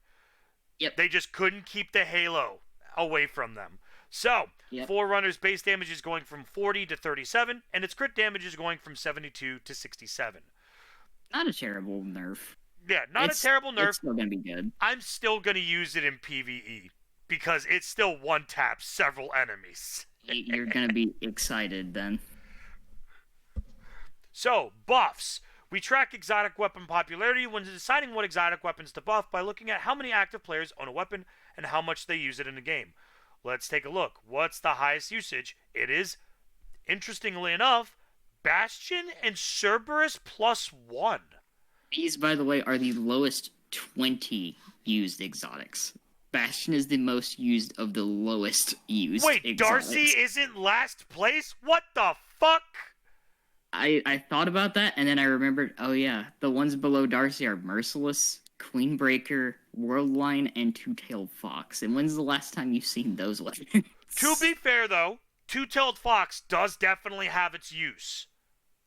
B: Yep.
A: They just couldn't keep the halo away from them. So, Forerunner's base damage is going from 40 to 37, and its crit damage is going from 72 to 67.
B: Not a terrible nerf.
A: Yeah, not a terrible nerf.
B: It's still going to be good.
A: I'm still going to use it in PvE, because it still one-taps several enemies.
B: You're going to be excited then.
A: So, buffs. We track exotic weapon popularity when deciding what exotic weapons to buff by looking at how many active players own a weapon and how much they use it in a game. Let's take a look. What's the highest usage? It is, interestingly enough, Bastion and Cerberus +1.
B: These, by the way, are the lowest 20 used exotics. Bastion is the most used of the lowest used exotics.
A: Darcy isn't last place? What the fuck?
B: I thought about that, and then I remembered, oh yeah, the ones below Darcy are Merciless, Queenbreaker, Worldline, and Two-Tailed Fox. And when's the last time you've seen those weapons?
A: To be fair, though, Two-Tailed Fox does definitely have its use.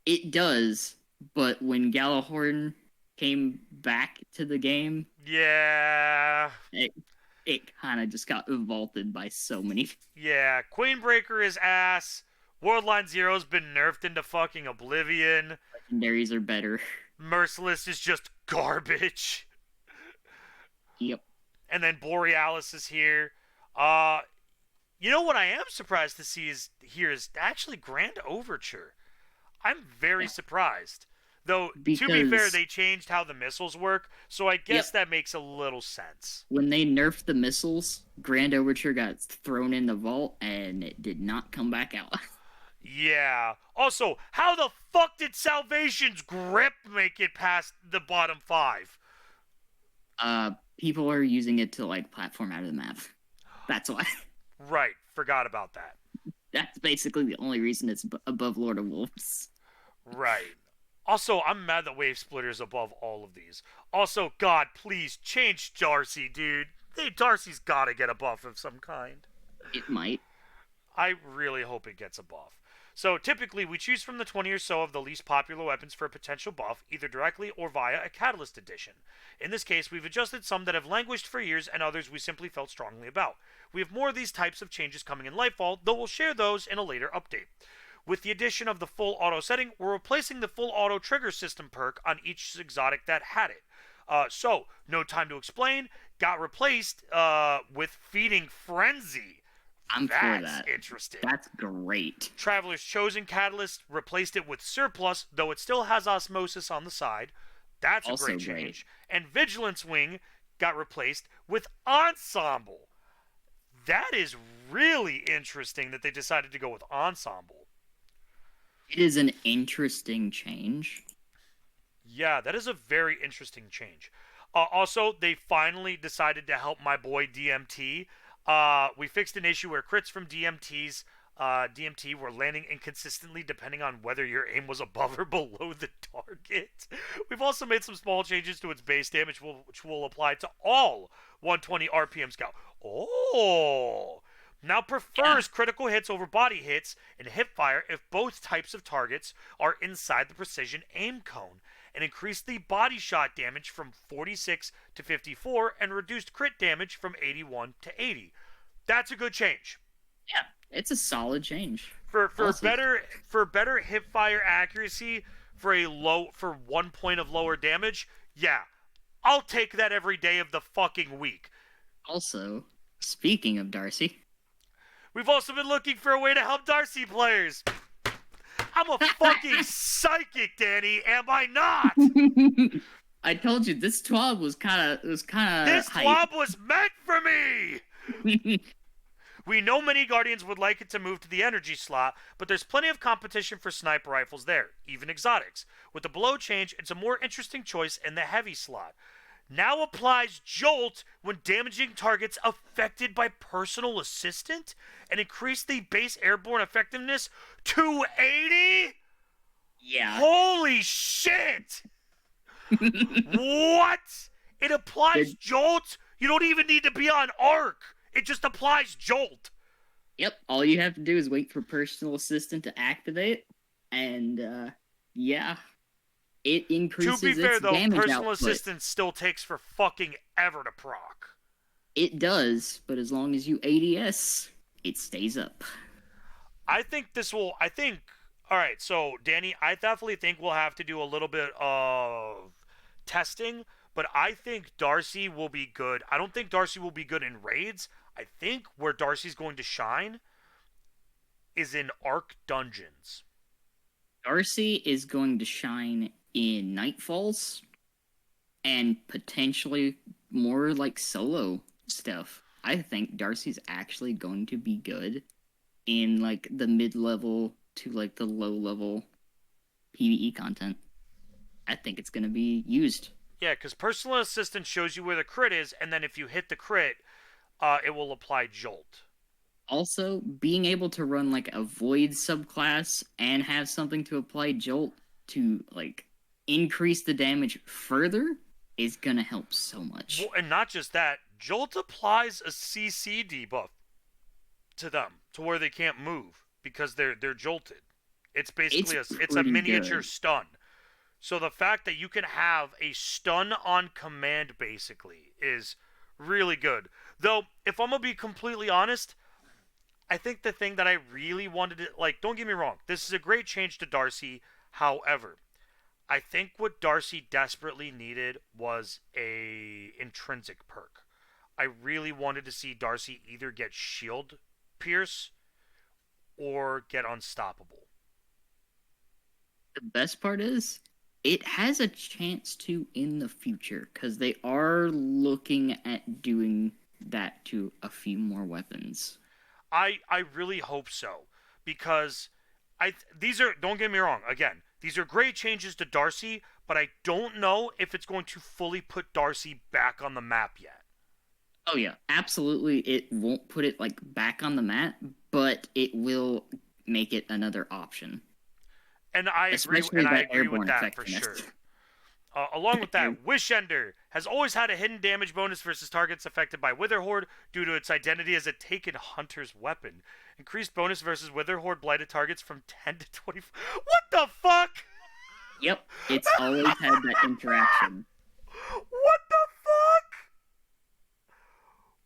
B: It does, but when Gallarhorn came back to the game,
A: yeah,
B: it kind of just got vaulted by so many.
A: Yeah, Queenbreaker is ass. Worldline Zero's been nerfed into fucking oblivion.
B: Legendaries are better.
A: Merciless is just garbage.
B: Yep.
A: And then Borealis is here. You know what I am surprised to see is actually Grand Overture. I'm very surprised. Though, to be fair, they changed how the missiles work, so I guess that makes a little sense.
B: When they nerfed the missiles, Grand Overture got thrown in the vault, and it did not come back out.
A: Yeah. Also, how the fuck did Salvation's grip make it past the bottom 5?
B: People are using it to, platform out of the map. That's why.
A: Right. Forgot about that.
B: That's basically the only reason it's above Lord of Wolves.
A: Right. Also, I'm mad that Wave Splitter's above all of these. Also, God, please change Darcy, dude. Darcy's gotta get a buff of some kind.
B: It might.
A: I really hope it gets a buff. So, typically, we choose from the 20 or so of the least popular weapons for a potential buff, either directly or via a Catalyst edition. In this case, we've adjusted some that have languished for years and others we simply felt strongly about. We have more of these types of changes coming in Lightfall, though we'll share those in a later update. With the addition of the full auto setting, we're replacing the full auto trigger system perk on each exotic that had it. So, no time to explain, got replaced with Feeding Frenzy.
B: I'm for
A: That's
B: that.
A: interesting.
B: That's great.
A: Traveler's Chosen Catalyst replaced it with Surplus, though it still has Osmosis on the side. That's a
B: Also
A: great
B: great.
A: change. And Vigilance Wing got replaced with Ensemble. That is really interesting that they decided to go with Ensemble.
B: It is an interesting change.
A: Yeah, that is a very interesting change. Also, they finally decided to help my boy DMT. We fixed an issue where crits from DMT were landing inconsistently depending on whether your aim was above or below the target. We've also made some small changes to its base damage, which will apply to all 120 RPM scout. Oh! Now prefers critical hits over body hits and hipfire if both types of targets are inside the precision aim cone, and increased the body shot damage from 46 to 54 and reduced crit damage from 81 to 80. That's a good change.
B: Yeah, it's a solid change.
A: For better hipfire accuracy for 1 point of lower damage, yeah. I'll take that every day of the fucking week.
B: Also, speaking of Darcy,
A: we've also been looking for a way to help Darcy players. I'm a fucking psychic, Danny, am I not?
B: I told you this TWAB was kind of
A: This
B: hype.
A: TWAB was meant for me. We know many Guardians would like it to move to the energy slot, but there's plenty of competition for sniper rifles there, even exotics. With the below change, it's a more interesting choice in the heavy slot. Now applies Jolt when damaging targets affected by personal assistant, and increase the base airborne effectiveness to 80?
B: Yeah.
A: Holy shit! What? It applies Jolt? You don't even need to be on Arc. It just applies Jolt.
B: Yep, all you have to do is wait for personal assistant to activate, and yeah, it increases its damage output.
A: To be fair, though, personal assistant still takes for fucking ever to proc.
B: It does, but as long as you ADS, it stays up.
A: I think this will. All right, so Danny, I definitely think we'll have to do a little bit of testing, but I think Darcy will be good. I don't think Darcy will be good in raids. I think where Darcy's going to shine is in Arc dungeons.
B: Darcy is going to shine in Nightfalls and potentially more like solo stuff. I think Darcy's actually going to be good in like the mid-level to like the low-level PvE content. I think it's going to be used.
A: Yeah, because personal assistant shows you where the crit is, and then if you hit the crit, it will apply Jolt.
B: Also, being able to run like a Void subclass and have something to apply Jolt to like increase the damage further is gonna help so much.
A: Well, and not just that, Jolt applies a CC debuff to them to where they can't move because they're jolted. It's basically it's a miniature stun. So the fact that you can have a stun on command basically is really good. Though, if I'm gonna be completely honest, I think the thing that I really wanted to, like, don't get me wrong, this is a great change to Darcy. However, I think what Darcy desperately needed was a intrinsic perk. I really wanted to see Darcy either get shield pierce or get unstoppable.
B: The best part is, it has a chance to in the future, because they are looking at doing that to a few more weapons.
A: I really hope so, because these are, don't get me wrong, again, these are great changes to Darcy, but I don't know if it's going to fully put Darcy back on the map yet.
B: Oh yeah, absolutely. It won't put it like back on the map, but it will make it another option.
A: And I agree with that for sure. Along with that, Wish Ender has always had a hidden damage bonus versus targets affected by Witherhoard due to its identity as a taken hunter's weapon. Increased bonus versus Witherhoard blighted targets from 10 to 24. What the fuck?
B: Yep, it's always had that interaction.
A: What the fuck?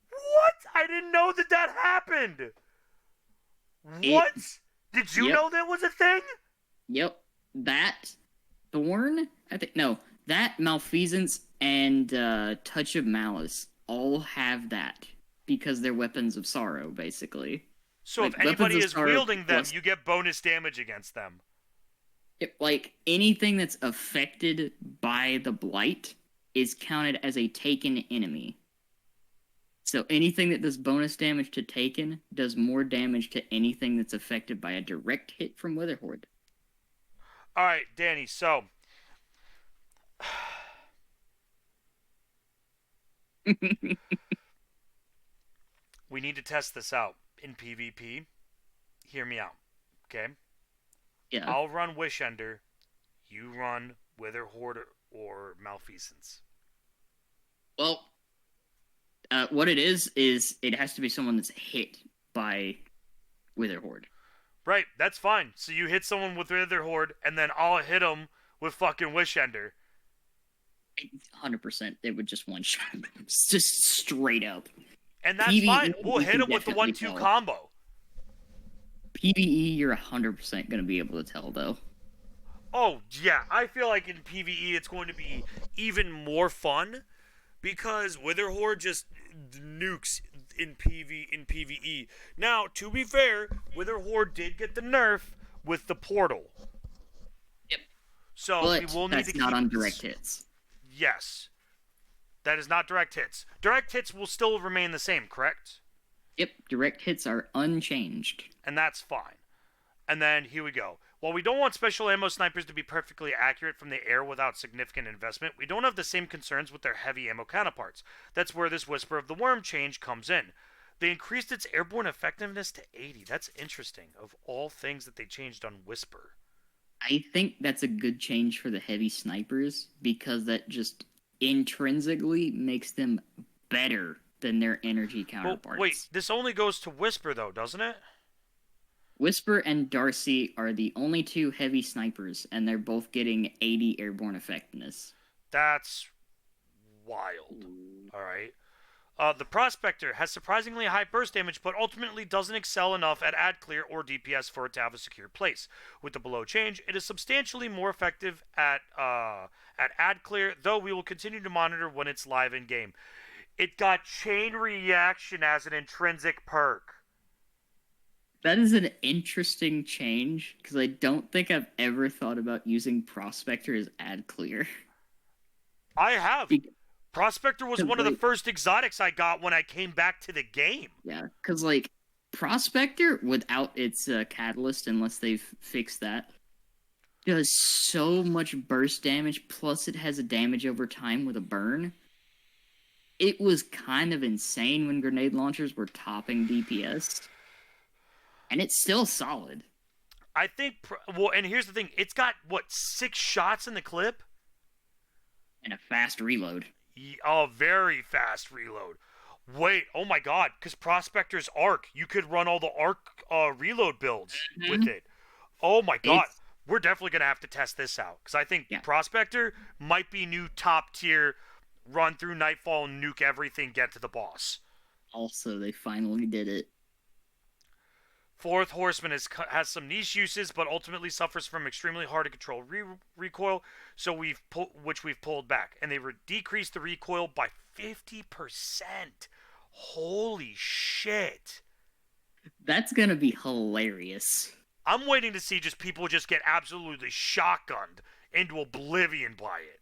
A: What? I didn't know that happened. What? Did you
B: Yep.
A: know that was a thing?
B: Yep. That Thorn, I think no, that Malfeasance and Touch of Malice all have that because they're weapons of sorrow, basically.
A: So if
B: Like weapons
A: anybody
B: of
A: is
B: sorrow
A: wielding them,
B: plus
A: you get bonus damage against them.
B: like anything that's affected by the blight is counted as a taken enemy. So anything that does bonus damage to taken does more damage to anything that's affected by a direct hit from Witherhoard.
A: All right, Danny. So we need to test this out in PvP. Hear me out, okay?
B: Yeah.
A: I'll run Wishender. You run Witherhoard or Malfeasance.
B: Well, what it is it has to be someone that's hit by Witherhoard.
A: Right, that's fine. So you hit someone with Witherhoard, and then I'll hit them with fucking Wishender.
B: 100%, it would just one shot. It's just straight up.
A: And that's
B: PvE,
A: fine. We'll
B: you
A: hit
B: can
A: them with the
B: definitely
A: 1-2
B: tell.
A: combo.
B: PvE, you're 100% going to be able to tell, though.
A: Oh, yeah. I feel like in PvE it's going to be even more fun because Witherhoard just nukes in PvE. Now, to be fair, Witherhoard did get the nerf with the portal.
B: Yep.
A: So
B: But
A: we will need
B: that's
A: to
B: not
A: keep
B: on direct hits.
A: Yes. That is not direct hits. Direct hits will still remain the same, correct?
B: Yep, direct hits are unchanged.
A: And that's fine. And then here we go. While we don't want special ammo snipers to be perfectly accurate from the air without significant investment, we don't have the same concerns with their heavy ammo counterparts. That's where this Whisper of the Worm change comes in. They increased its airborne effectiveness to 80. That's interesting. Of all things that they changed on Whisper.
B: I think that's a good change for the heavy snipers because that just intrinsically makes them better than their energy counterparts.
A: Well, wait, this only goes to Whisper though, doesn't it?
B: Whisper and Darcy are the only two heavy snipers, and they're both getting 80 airborne effectiveness.
A: That's wild. Alright. The Prospector has surprisingly high burst damage, but ultimately doesn't excel enough at ad clear or DPS for it to have a secure place. With the below change, it is substantially more effective at ad clear, though we will continue to monitor when it's live in game. It got chain reaction as an intrinsic perk.
B: That is an interesting change, because I don't think I've ever thought about using Prospector as ad clear.
A: I have. Prospector was one of the
B: like,
A: first exotics I got when I came back to the game.
B: Yeah, because, like, Prospector, without its catalyst, unless they've fixed that, does so much burst damage, plus it has a damage over time with a burn. It was kind of insane when grenade launchers were topping DPS. And it's still solid.
A: I think, well, and here's the thing. It's got, what, 6 shots in the clip?
B: And a fast reload.
A: Oh, very fast reload. Wait, oh my god, because Prospector's Arc, you could run all the Arc reload builds with it. Oh my god, we're definitely going to have to test this out, because I think Prospector might be new top tier, run through Nightfall, nuke everything, get to the boss.
B: Also, they finally did it.
A: Fourth Horseman has some niche uses, but ultimately suffers from extremely hard to control recoil, so which we've pulled back, and they decreased the recoil by 50%. Holy shit!
B: That's gonna be hilarious.
A: I'm waiting to see people just get absolutely shotgunned into oblivion by it.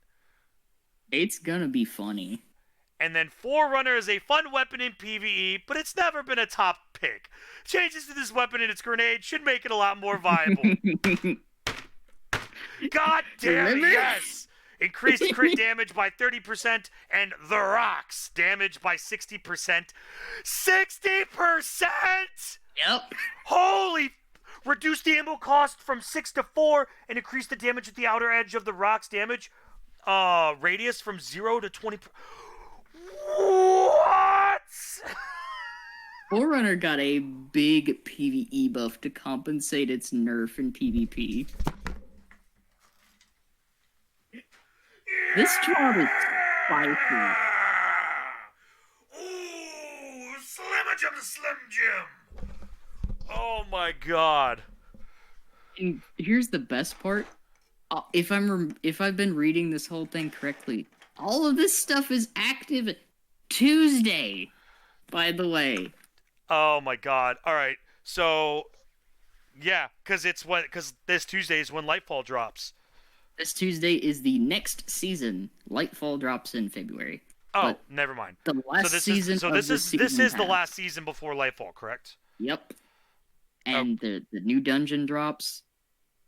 B: It's gonna be funny.
A: And then Forerunner is a fun weapon in PvE, but it's never been a top pick. Changes to this weapon and its grenade should make it a lot more viable. God damn it, yes! Increased crit damage by 30% and the rocks damage by 60%. 60%!
B: Yep.
A: Holy! Reduce the ammo cost from 6 to 4 and increase the damage at the outer edge of the rocks damage radius from 0 to 20%. What?
B: Forerunner got a big PvE buff to compensate its nerf in PvP. This TWAB is spicy.
A: Ooh, Slim Jim. Oh my god.
B: And here's the best part. If I've been reading this whole thing correctly, all of this stuff is active Tuesday, by the way.
A: Oh my god. All right. So yeah, because this Tuesday is when Lightfall drops.
B: This Tuesday is the next season. Lightfall drops in February.
A: Oh,
B: But
A: never mind.
B: the
A: So
B: last season of this
A: this
B: season
A: is the
B: passed.
A: last season before Lightfall, correct?
B: Yep.
A: Oh,
B: And the new dungeon drops,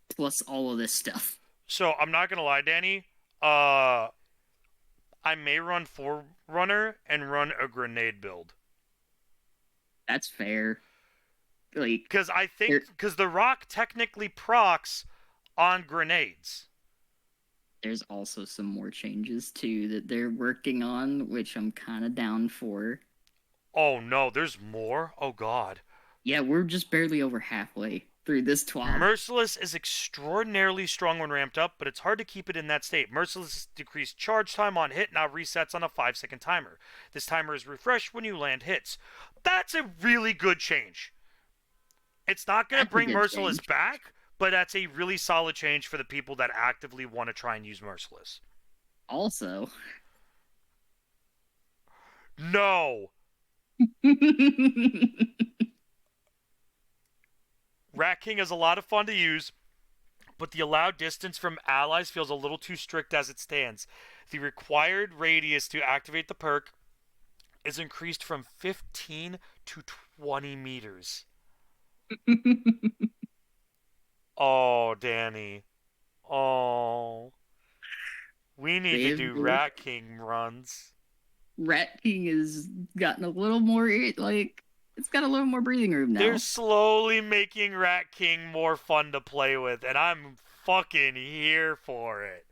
B: plus all of this stuff.
A: so I'm not gonna lie, Danny. Uh, I may run Forerunner and run a grenade build.
B: That's fair. Like,
A: Because I think
B: there,
A: because the rock technically procs on grenades.
B: there's also some more changes too that they're working on, which I'm kind of down for.
A: Oh no, there's more. Oh god.
B: Yeah, we're just barely over halfway through this TWAB.
A: Merciless is extraordinarily strong when ramped up, but it's hard to keep it in that state. Merciless decreased charge time on hit now resets on a 5-second timer. This timer is refreshed when you land hits. That's a really good change. It's not going to
B: That's a
A: bring
B: good
A: Merciless
B: change.
A: back, but that's a really solid change for the people that actively want to try and use Merciless.
B: Also,
A: No! Rat King is a lot of fun to use, but the allowed distance from allies feels a little too strict as it stands. The required radius to activate the perk is increased from 15 to 20 meters. Oh, Danny. Oh. We need to
B: they've
A: do Rat King runs.
B: Rat King has gotten a little more like it's got a little more breathing room
A: They're
B: now.
A: slowly making Rat King more fun to play with, and I'm fucking here for it.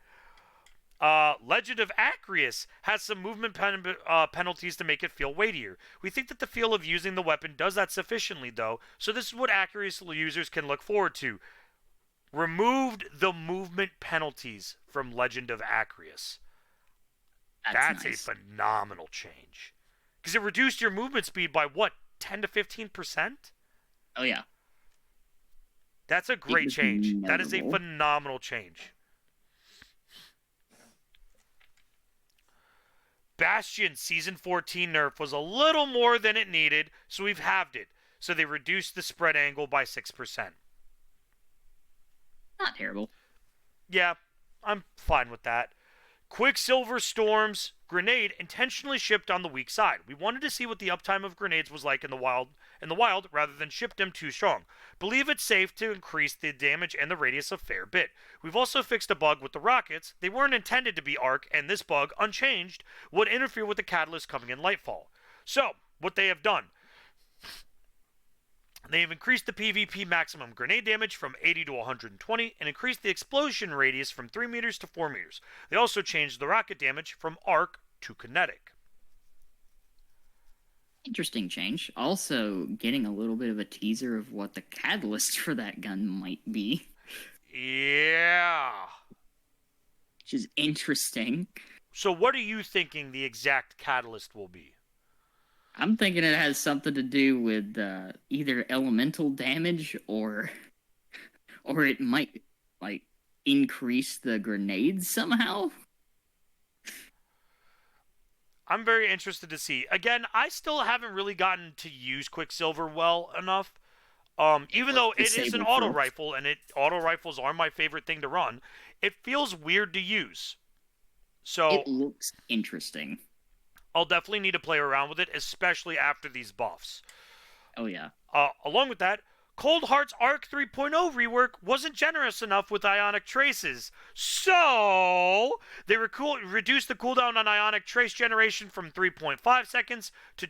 A: Legend of Acrius has some movement penalties to make it feel weightier. We think that the feel of using the weapon does that sufficiently, though, so this is what Acrius users can look forward to. Removed the movement penalties from Legend of Acrius.
B: That's
A: That's a
B: nice.
A: phenomenal change. Because it reduced your movement speed by what, 10 to 15%?
B: Oh yeah,
A: That's a
B: it
A: great
B: was
A: change. That is a
B: notable.
A: phenomenal change. Bastion Season 14 nerf was a little more than it needed, so we've halved it. So they reduced the spread angle by 6%.
B: Not terrible.
A: Yeah, I'm fine with that. Quicksilver Storm's grenade intentionally shipped on the weak side. We wanted to see what the uptime of grenades was like in the wild rather than ship them too strong. Believe it's safe to increase the damage and the radius a fair bit. We've also fixed a bug with the rockets. They weren't intended to be arc, and this bug, unchanged, would interfere with the catalyst coming in Lightfall. So, what they have done, they have increased the PvP maximum grenade damage from 80 to 120 and increased the explosion radius from 3 meters to 4 meters. They also changed the rocket damage from arc to kinetic.
B: Interesting change. Also, getting a little bit of a teaser of what the catalyst for that gun might be,
A: Yeah.
B: which is interesting.
A: So, what are you thinking the exact catalyst will be?
B: I'm thinking it has something to do with either elemental damage or it might like increase the grenades somehow.
A: I'm very interested to see. Again, I still haven't really gotten to use Quicksilver well enough. Even though it is an
B: Disabled
A: auto
B: for
A: rifle, and auto rifles are my favorite thing to run, it feels weird to use. So
B: it looks interesting.
A: I'll definitely need to play around with it, especially after these buffs.
B: Oh yeah.
A: Along with that, Cold Heart's Arc 3.0 rework wasn't generous enough with ionic traces. So, they reduced the cooldown on ionic trace generation from 3.5 seconds to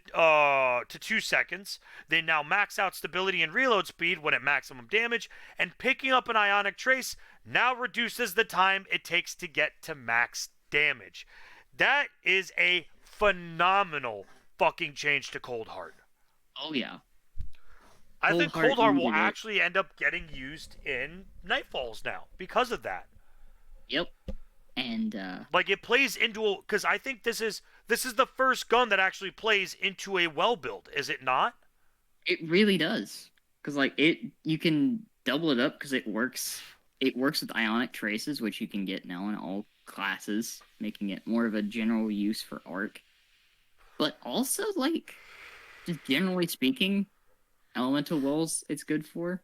A: 2 seconds. They now max out stability and reload speed when at maximum damage, and picking up an ionic trace now reduces the time it takes to get to max damage. That is a phenomenal fucking change to Cold Heart.
B: Oh yeah.
A: I think
B: Heart
A: Cold Heart will
B: needed it.
A: actually end up getting used in Nightfalls now because of that.
B: Yep. And
A: Like it plays into because I think this is the first gun that actually plays into a well build, is it not?
B: it really does. Cuz like you can double it up because it works. It works with ionic traces, which you can get now in all classes, making it more of a general use for arc. But also, like, just generally speaking, elemental wells it's good for,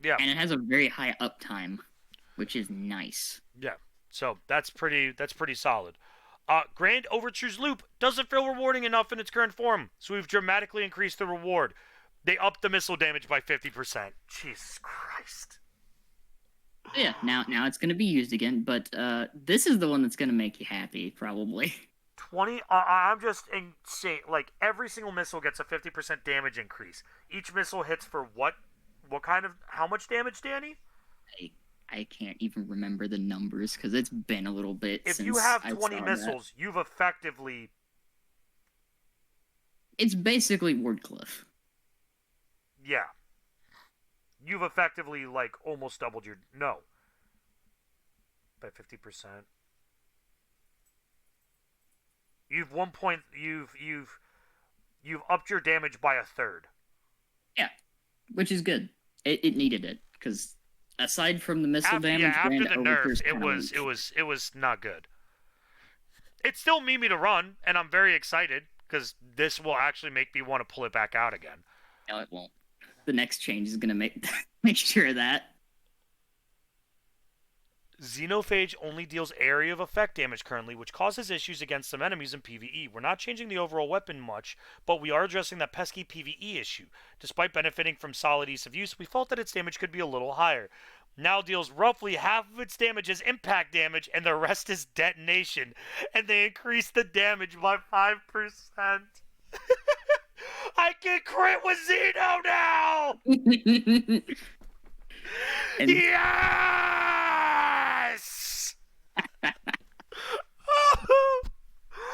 A: Yeah,
B: and it has a very high uptime, which is nice.
A: yeah. So that's pretty solid. Grand Overture's loop doesn't feel rewarding enough in its current form, so we've dramatically increased the reward. They upped the missile damage by 50%. Jesus Christ.
B: Yeah, now it's gonna be used again, but this is the one that's gonna make you happy, probably.
A: 20. I'm just insane. Like, every single missile gets a 50% damage increase. Each missile hits for what? What kind of. How much damage, Danny?
B: I, I can't even remember the numbers because it's been a little bit
A: If you
B: since
A: have
B: I
A: 20
B: saw that.
A: missiles, you've effectively.
B: It's basically Wardcliff.
A: Yeah. You've effectively, like, almost doubled your. No. By 50%. You've one point. You've upped your damage by a third.
B: Yeah, which is good. It needed it because aside from the missile damage,
A: After
B: Grand
A: the
B: Overture
A: nerf,
B: is kind of weak.
A: it was not good. It's still Mimi to run, and I'm very excited because this will actually make me want to pull it back out again.
B: No, it won't. The next change is gonna make make sure of that.
A: Xenophage only deals area of effect damage currently, which causes issues against some enemies in PvE. We're not changing the overall weapon much, but we are addressing that pesky PvE issue. Despite benefiting from solid ease of use, we felt that its damage could be a little higher. Now deals roughly half of its damage as impact damage, and the rest is detonation, and they increase the damage by 5%. I can crit with Xeno now!
B: And
A: Yes!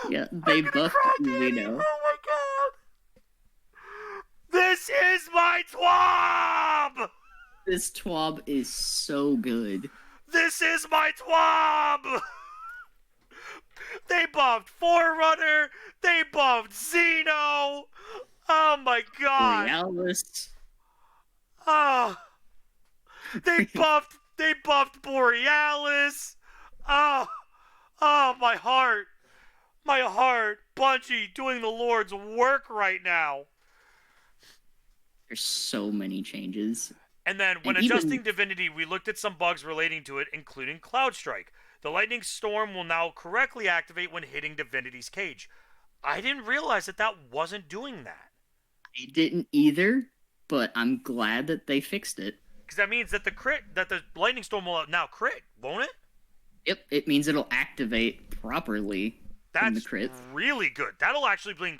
B: yeah, they buffed Xeno.
A: Oh my god! This is my TWAB!
B: This TWAB is so good.
A: This is my TWAB! They buffed Forerunner! They buffed Xeno! Oh my god!
B: Borealis.
A: Oh. They buffed Borealis! Oh, my heart. My heart. Bungie doing the Lord's work right now.
B: There's so many changes.
A: And then, when adjusting Divinity, we looked at some bugs relating to it, including Cloud Strike. The Lightning Storm will now correctly activate when hitting Divinity's cage. I didn't realize that wasn't doing that.
B: I didn't either, but I'm glad that they fixed it.
A: Because that means that the Lightning Storm will now crit, won't it?
B: Yep, it means it'll activate properly.
A: That's
B: the crit.
A: really good. That'll actually bring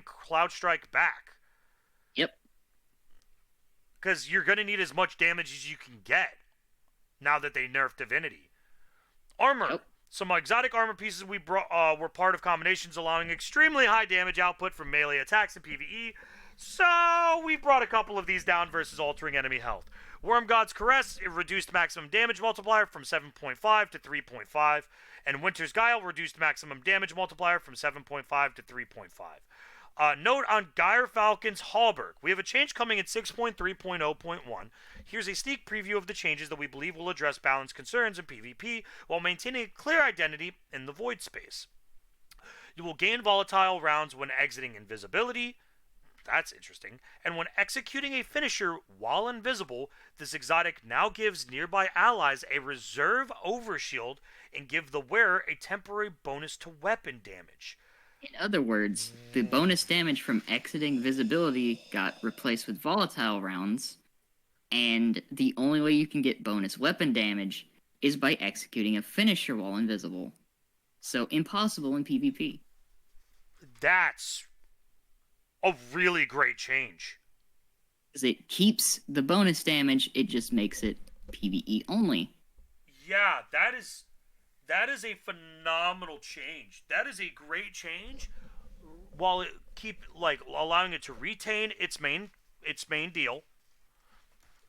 A: Cloud Strike back.
B: Yep.
A: Because you're gonna need as much damage as you can get now that they nerfed Divinity. Armor. Yep. Some exotic armor pieces we brought were part of combinations allowing extremely high damage output from melee attacks in PvE. So we brought a couple of these down versus altering enemy health. Worm God's Caress, it reduced maximum damage multiplier from 7.5 to 3.5, and Winter's Guile reduced maximum damage multiplier from 7.5 to 3.5. Note on Gyre Falcon's Hallberg. We have a change coming in 6.3.0.1. Here's a sneak preview of the changes that we believe will address balance concerns in PvP while maintaining a clear identity in the void space. You will gain volatile rounds when exiting invisibility. That's interesting. And when executing a finisher while invisible, this exotic now gives nearby allies a reserve overshield and give the wearer a temporary bonus to weapon damage.
B: In other words, the bonus damage from exiting visibility got replaced with volatile rounds, and the only way you can get bonus weapon damage is by executing a finisher while invisible. So impossible in PvP.
A: That's a really great change.
B: Because it keeps the bonus damage, it just makes it PvE only.
A: Yeah, that is a phenomenal change. That is a great change. While it allowing it to retain its main deal,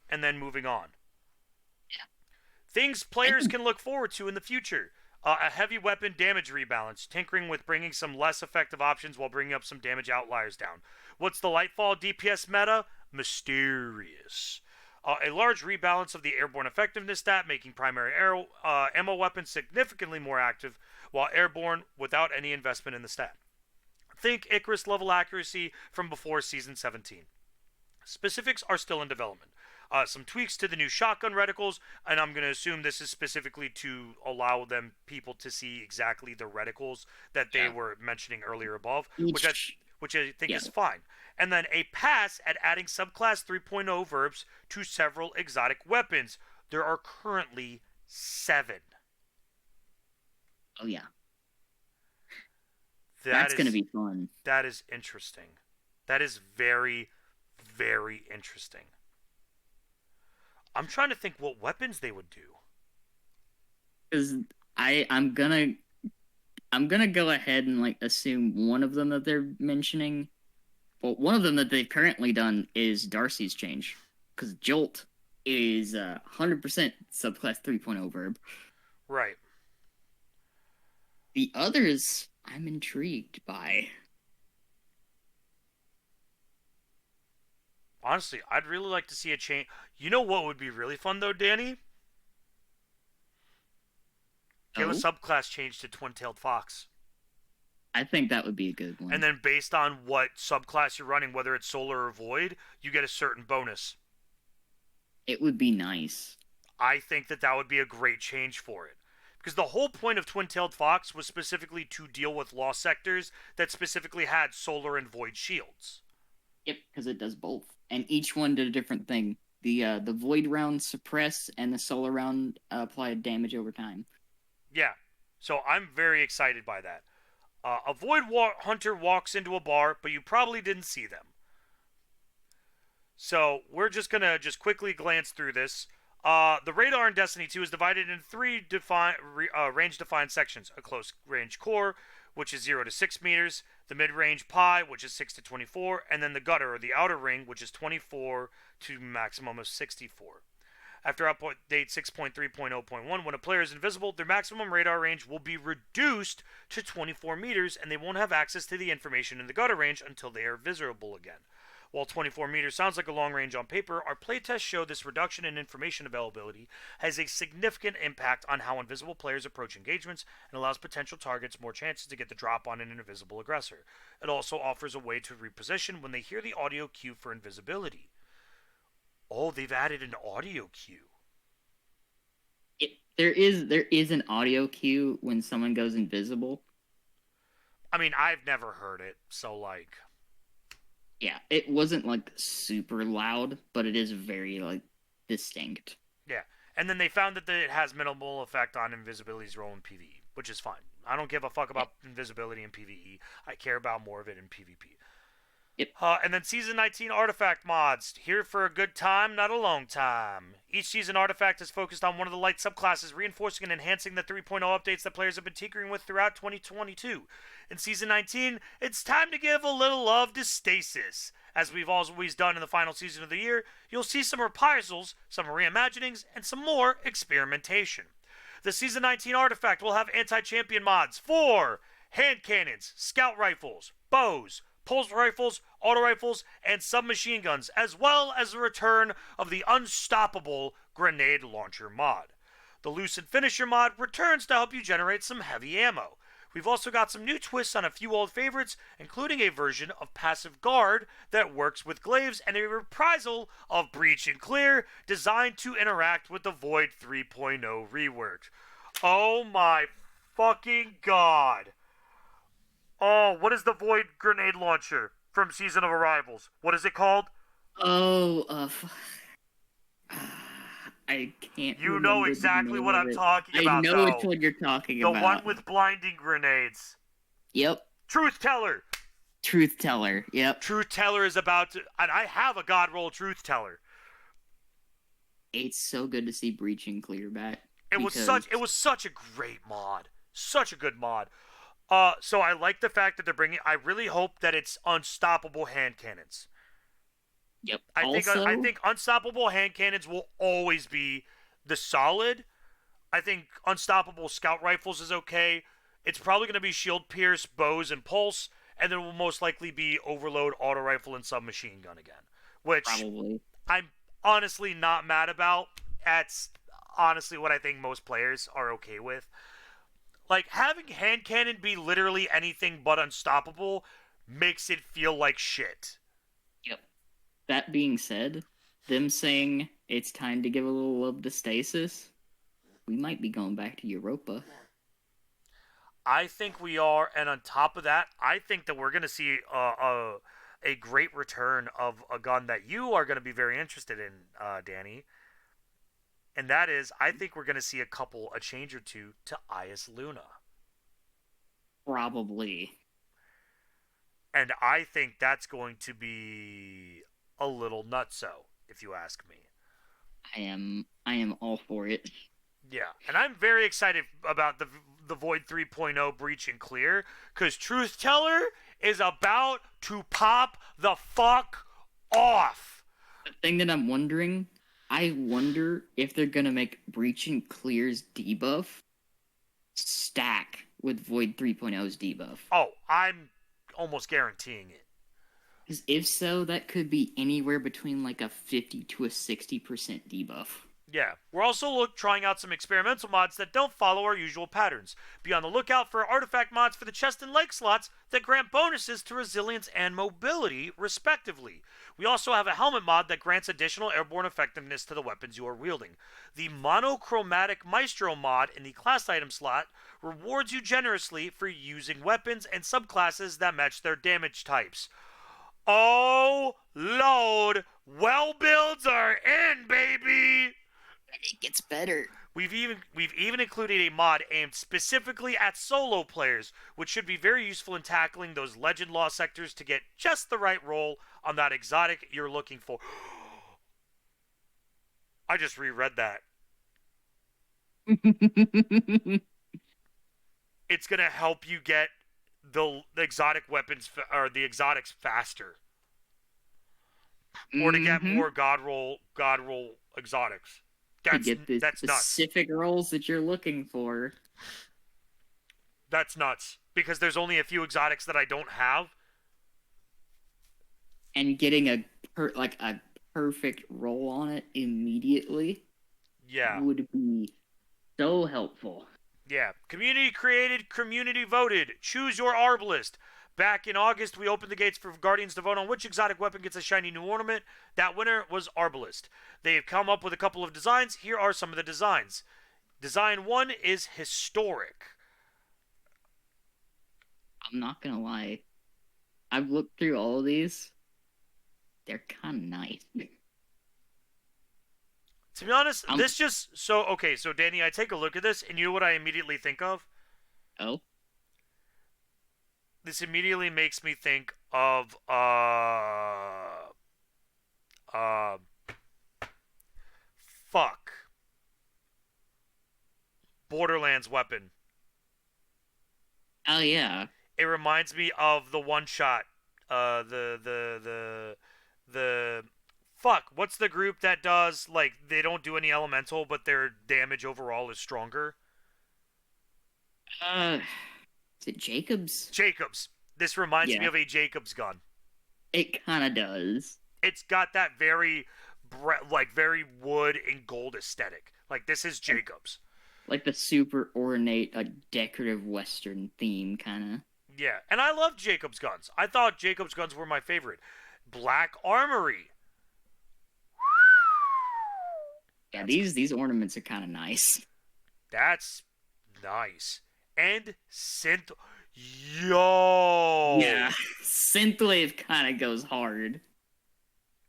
A: and then moving on.
B: Yeah.
A: Things players can look forward to in the future. A heavy weapon damage rebalance, tinkering with bringing some less effective options while bringing up some damage outliers down. What's the Lightfall DPS meta? mysterious. A large rebalance of the airborne effectiveness stat, making primary ammo weapons significantly more active, while airborne without any investment in the stat. Think Icarus level accuracy from before Season 17. Specifics are still in development. Some tweaks to the new shotgun reticles, and I'm going to assume this is specifically to allow them people to see exactly the reticles that they
B: Yeah.
A: were mentioning earlier above,
B: Each,
A: which I think
B: yeah.
A: is fine. And then a pass at adding subclass 3.0 verbs to several exotic weapons. There are currently 7.
B: Oh yeah.
A: That
B: That's gonna
A: is
B: be fun.
A: that is interesting. That is very, very interesting. I'm trying to think what weapons they would do.
B: Because I'm gonna go ahead and like assume one of them that they're mentioning. Well, one of them that they've currently done is Darcy's change, because Jolt is 100% subclass 3.0 verb.
A: Right.
B: The others, I'm intrigued by.
A: Honestly, I'd really like to see a change. You know what would be really fun though, Danny? Give a
B: Oh,
A: subclass change to Twin-tailed Fox.
B: I think that would be a good
A: And
B: one.
A: then based on what subclass you're running, whether it's solar or void, you get a certain bonus.
B: It would be nice.
A: I think that would be a great change for it. Because the whole point of Twin-tailed Fox was specifically to deal with lost sectors that specifically had solar and void shields.
B: Yep, because it does both, and each one did a different thing. The void round suppress and the solar round applied damage over time.
A: Yeah. So I'm very excited by that. A void hunter walks into a bar, but you probably didn't see them. So we're just gonna quickly glance through this. The radar in Destiny 2 is divided into 3 range-defined sections: a close-range core, which is 0 to 6 meters; the mid-range pi, which is 6 to 24; and then the gutter, or the outer ring, which is 24 to maximum of 64. After update 6.3.0.1, when a player is invisible, their maximum radar range will be reduced to 24 meters, and they won't have access to the information in the gutter range until they are visible again. While 24 meters sounds like a long range on paper, our playtests show this reduction in information availability has a significant impact on how invisible players approach engagements and allows potential targets more chances to get the drop on an invisible aggressor. It also offers a way to reposition when they hear the audio cue for invisibility. Oh, they've added an audio cue.
B: There is an audio cue when someone goes invisible.
A: I mean, I've never heard it, so like.
B: Yeah, it wasn't like super loud, but it is very like distinct.
A: Yeah. And then they found that it has minimal effect on invisibility's role in PvE, which is fine. I don't give a fuck
B: Yep.
A: about invisibility in PvE. I care about more of it in PvP.
B: Yep.
A: And then Season 19 artifact mods. Here for a good time, not a long time. Each season artifact is focused on one of the light subclasses, reinforcing and enhancing the 3.0 updates that players have been tinkering with throughout 2022. In Season 19, it's time to give a little love to Stasis. As we've always done in the final season of the year, you'll see some reprisals, some reimaginings, and some more experimentation. The Season 19 artifact will have anti-champion mods for hand cannons, scout rifles, bows, pulse rifles, auto rifles, and submachine guns, as well as the return of the unstoppable grenade launcher mod. The Lucid Finisher mod returns to help you generate some heavy ammo. We've also got some new twists on a few old favorites, including a version of Passive Guard that works with glaives and a reprisal of Breach and Clear designed to interact with the Void 3.0 rework. Oh my fucking god. Oh, what is the Void grenade launcher from Season of Arrivals? What is it called?
B: Oh, I can't
A: You know
B: remember the
A: exactly
B: name
A: what
B: of
A: I'm
B: it.
A: talking
B: I
A: about,
B: know which
A: though.
B: one you're talking
A: The one
B: about.
A: with blinding grenades.
B: Yep.
A: Truth Teller.
B: Truth Teller. Yep.
A: Truth Teller is about to, and I have a God roll Truth Teller.
B: It's so good to see Breach and Clear back.
A: It was such a great mod. Such a good mod. So I like the fact that they're bringing. I really hope that it's unstoppable hand cannons.
B: Yep.
A: I think unstoppable hand cannons will always be the solid. I think unstoppable scout rifles is okay. It's probably going to be shield pierce, bows, and pulse, and then will most likely be overload, auto rifle, and submachine gun again. which
B: Probably.
A: I'm honestly not mad about. That's honestly what I think most players are okay with. Like, having hand cannon be literally anything but unstoppable makes it feel like shit.
B: Yep. That being said, them saying it's time to give a little love to stasis, we might be going back to Europa.
A: I think we are, and on top of that, I think that we're going to see a great return of a gun that you are going to be very interested in, Danny. And that is, I think we're going to see a change or two to IS Luna.
B: Probably.
A: And I think that's going to be a little nutso, if you ask me.
B: I am all for it.
A: Yeah, and I'm very excited about the Void 3.0 Breach and Clear, because Truth Teller is about to pop the fuck off.
B: The thing that I'm wondering, I wonder if they're gonna make Breach and Clear's debuff stack with Void 3.0's debuff.
A: Oh, I'm almost guaranteeing it.
B: Because if so, that could be anywhere between like a 50 to a 60% debuff.
A: Yeah, we're also trying out some experimental mods that don't follow our usual patterns. Be on the lookout for artifact mods for the chest and leg slots that grant bonuses to resilience and mobility, respectively. We also have a helmet mod that grants additional airborne effectiveness to the weapons you are wielding. The monochromatic Maestro mod in the class item slot rewards you generously for using weapons and subclasses that match their damage types. Oh, Lord, well builds are in, baby!
B: It gets better.
A: We've even included a mod aimed specifically at solo players, which should be very useful in tackling those legend law sectors to get just the right roll on that exotic you're looking for. I just reread that. It's gonna help you get the exotic weapons or the exotics faster, or to get more god roll exotics.
B: To get the
A: That's nuts.
B: specific rolls that you're looking for.
A: That's nuts. Because there's only a few exotics that I don't have.
B: And getting a perfect roll on it immediately would be so helpful.
A: Yeah. Community created, community voted. Choose your Arbalist. Back in August, we opened the gates for Guardians to vote on which exotic weapon gets a shiny new ornament. That winner was Arbalist. They've come up with a couple of designs. Here are some of the designs. Design 1 is historic.
B: I'm not gonna lie. I've looked through all of these. They're kind of nice.
A: To be honest, this just... So Danny, I take a look at this, and you know what I immediately think of?
B: Oh?
A: This immediately makes me think of Borderlands weapon.
B: Oh yeah.
A: It reminds me of the one shot. What's the group that does, like, they don't do any elemental, but their damage overall is stronger?
B: Is it Jacobs?
A: Jacobs. This reminds me of a Jacobs gun.
B: It kind of does.
A: It's got that very wood and gold aesthetic. Like, this is Jacobs.
B: Like the super ornate, decorative Western theme, kind of.
A: Yeah, and I love Jacobs guns. I thought Jacobs guns were my favorite. Black Armory.
B: Yeah, these ornaments are kind of nice.
A: That's nice. And synth. Yo!
B: Yeah, Synthwave kind of goes hard.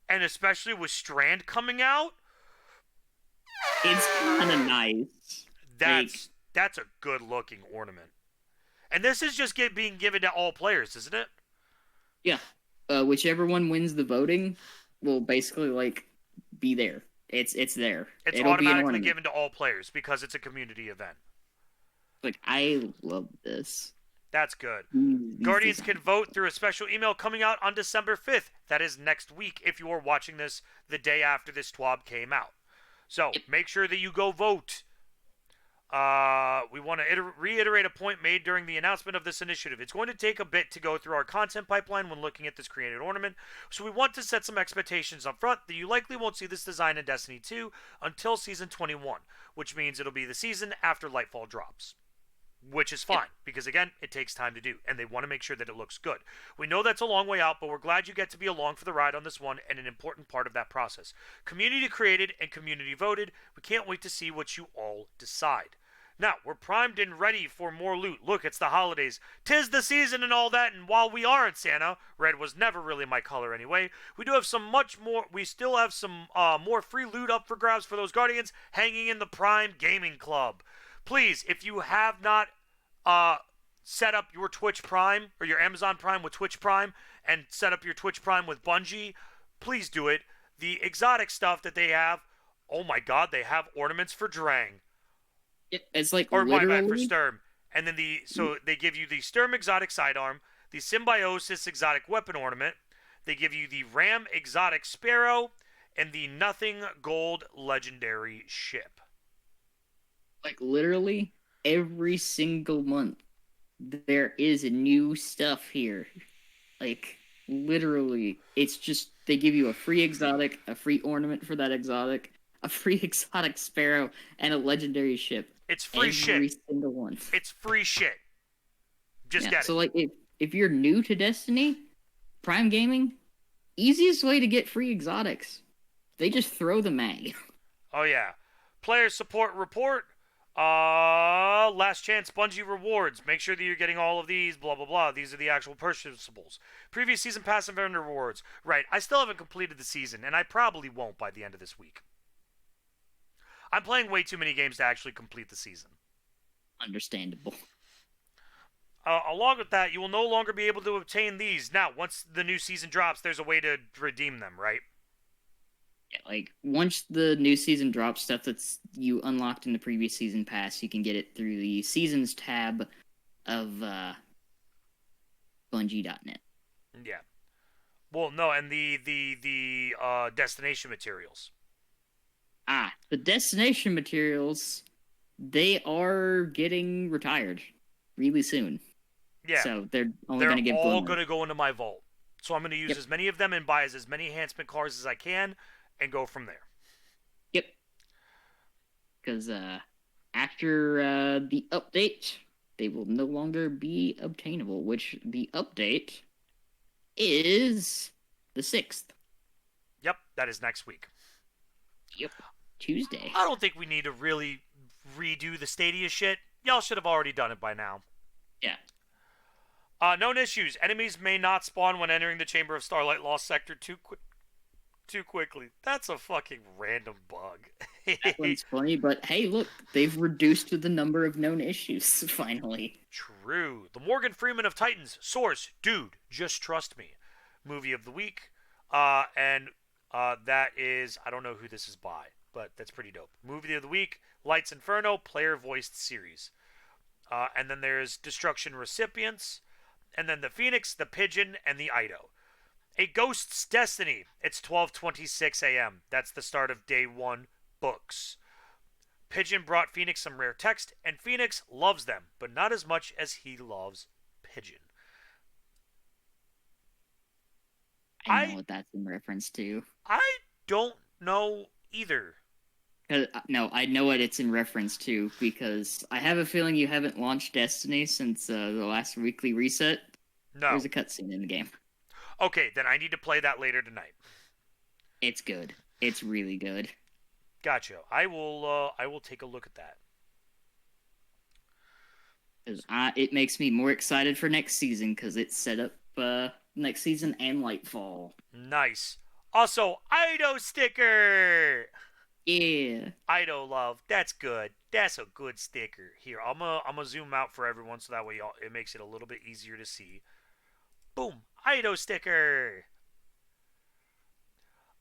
A: And especially with Strand coming out.
B: It's kind of nice.
A: That's a good looking ornament. And this is just being given to all players, isn't it?
B: Yeah. Whichever one wins the voting will basically, be there. It's there.
A: It'll automatically given to all players because it's a community event.
B: I love this.
A: That's good. Guardians can vote through a special email coming out on December 5th. That is next week if you are watching this the day after this TWAB came out. So make sure that you go vote. We want to reiterate a point made during the announcement of this initiative. It's going to take a bit to go through our content pipeline when looking at this created ornament, so we want to set some expectations up front that you likely won't see this design in Destiny 2 until Season 21, which means it'll be the season after Lightfall drops. Which is
B: Yep.
A: fine, because again, it takes time to do, and they want to make sure that it looks good. We know that's a long way out, but we're glad you get to be along for the ride on this one, and an important part of that process. Community created and community voted. We can't wait to see what you all decide. Now, we're primed and ready for more loot. Look, it's the holidays. 'Tis the season and all that, and while we aren't Santa, red was never really my color anyway, we do have some much more, we still have some more free loot up for grabs for those Guardians hanging in the Prime Gaming Club. Please, if you have not set up your Twitch Prime or your Amazon Prime with Twitch Prime and set up your Twitch Prime with Bungie, please do it. The exotic stuff that they have, oh my god, they have ornaments for Drang.
B: It's like
A: Or my bad, for
B: literally.
A: Sturm. And then so they give you the Sturm exotic sidearm, the Symbiosis exotic weapon ornament, they give you the Ram exotic Sparrow, and the Nothing Gold legendary ship.
B: Like literally every single month there is new stuff here. Like literally, it's just they give you a free exotic, a free ornament for that exotic, a free exotic sparrow, and a legendary ship.
A: It's free shit.
B: Every single one.
A: It's free shit. Just
B: Yeah.
A: get it.
B: So like if you're new to Destiny, Prime Gaming, easiest way to get free exotics. They just throw them at you.
A: Oh yeah. Player support report. Last chance Bungie rewards. Make sure that you're getting all of these. Blah blah blah. These are the actual purchasables. Previous season pass and vendor rewards. Right. I still haven't completed the season, and I probably won't by the end of this week. I'm playing way too many games to actually complete the season.
B: Understandable.
A: Along with that, you will no longer be able to obtain these. Now, once the new season drops, there's a way to redeem them, right?
B: Yeah, like once the new season drops, stuff that's you unlocked in the previous season pass, you can get it through the seasons tab of Bungie.net.
A: Yeah. Well, no, and the destination materials.
B: The destination materials, they are getting retired really soon.
A: Yeah.
B: So they're only
A: They're
B: going to get
A: all
B: glimmered.
A: going to go into my vault. So I'm going to use
B: Yep.
A: as many of them and buy as many enhancement cars as I can and go from there.
B: Yep. Because after the update, they will no longer be obtainable, which the update is the 6th.
A: Yep, that is next week.
B: Yep. Tuesday.
A: I don't think we need to really redo the Stadia shit. Y'all should have already done it by now.
B: Yeah.
A: Known issues. Enemies may not spawn when entering the Chamber of Starlight Lost Sector too quickly. That's a fucking random bug.
B: That one's funny, but hey, look, they've reduced the number of known issues, finally.
A: True. The Morgan Freeman of Titans. Source. Dude, just trust me. Movie of the week. And that is, I don't know who this is by, but that's pretty dope. Movie of the week. Lights Inferno. Player voiced series. And then there's Destruction Recipients. And then the Phoenix, the Pigeon, and the Ido. A Ghost's Destiny. It's 12:26 a.m. That's the start of day 1 books. Pigeon brought Phoenix some rare text, and Phoenix loves them, but not as much as he loves Pigeon.
B: I know
A: I
B: what that's in reference to.
A: I don't know either.
B: No, I know what it's in reference to because I have a feeling you haven't launched Destiny since the last weekly reset.
A: No.
B: There's a cutscene in the game.
A: Okay, then I need to play that later tonight.
B: It's good. It's really good.
A: Gotcha. I will take a look at that.
B: Because it makes me more excited for next season because it's set up next season and Lightfall.
A: Nice. Also, Ido sticker.
B: Yeah.
A: Ido love. That's good. That's a good sticker. Here, I'm gonna zoom out for everyone so that way it makes it a little bit easier to see. Boom. Ido sticker.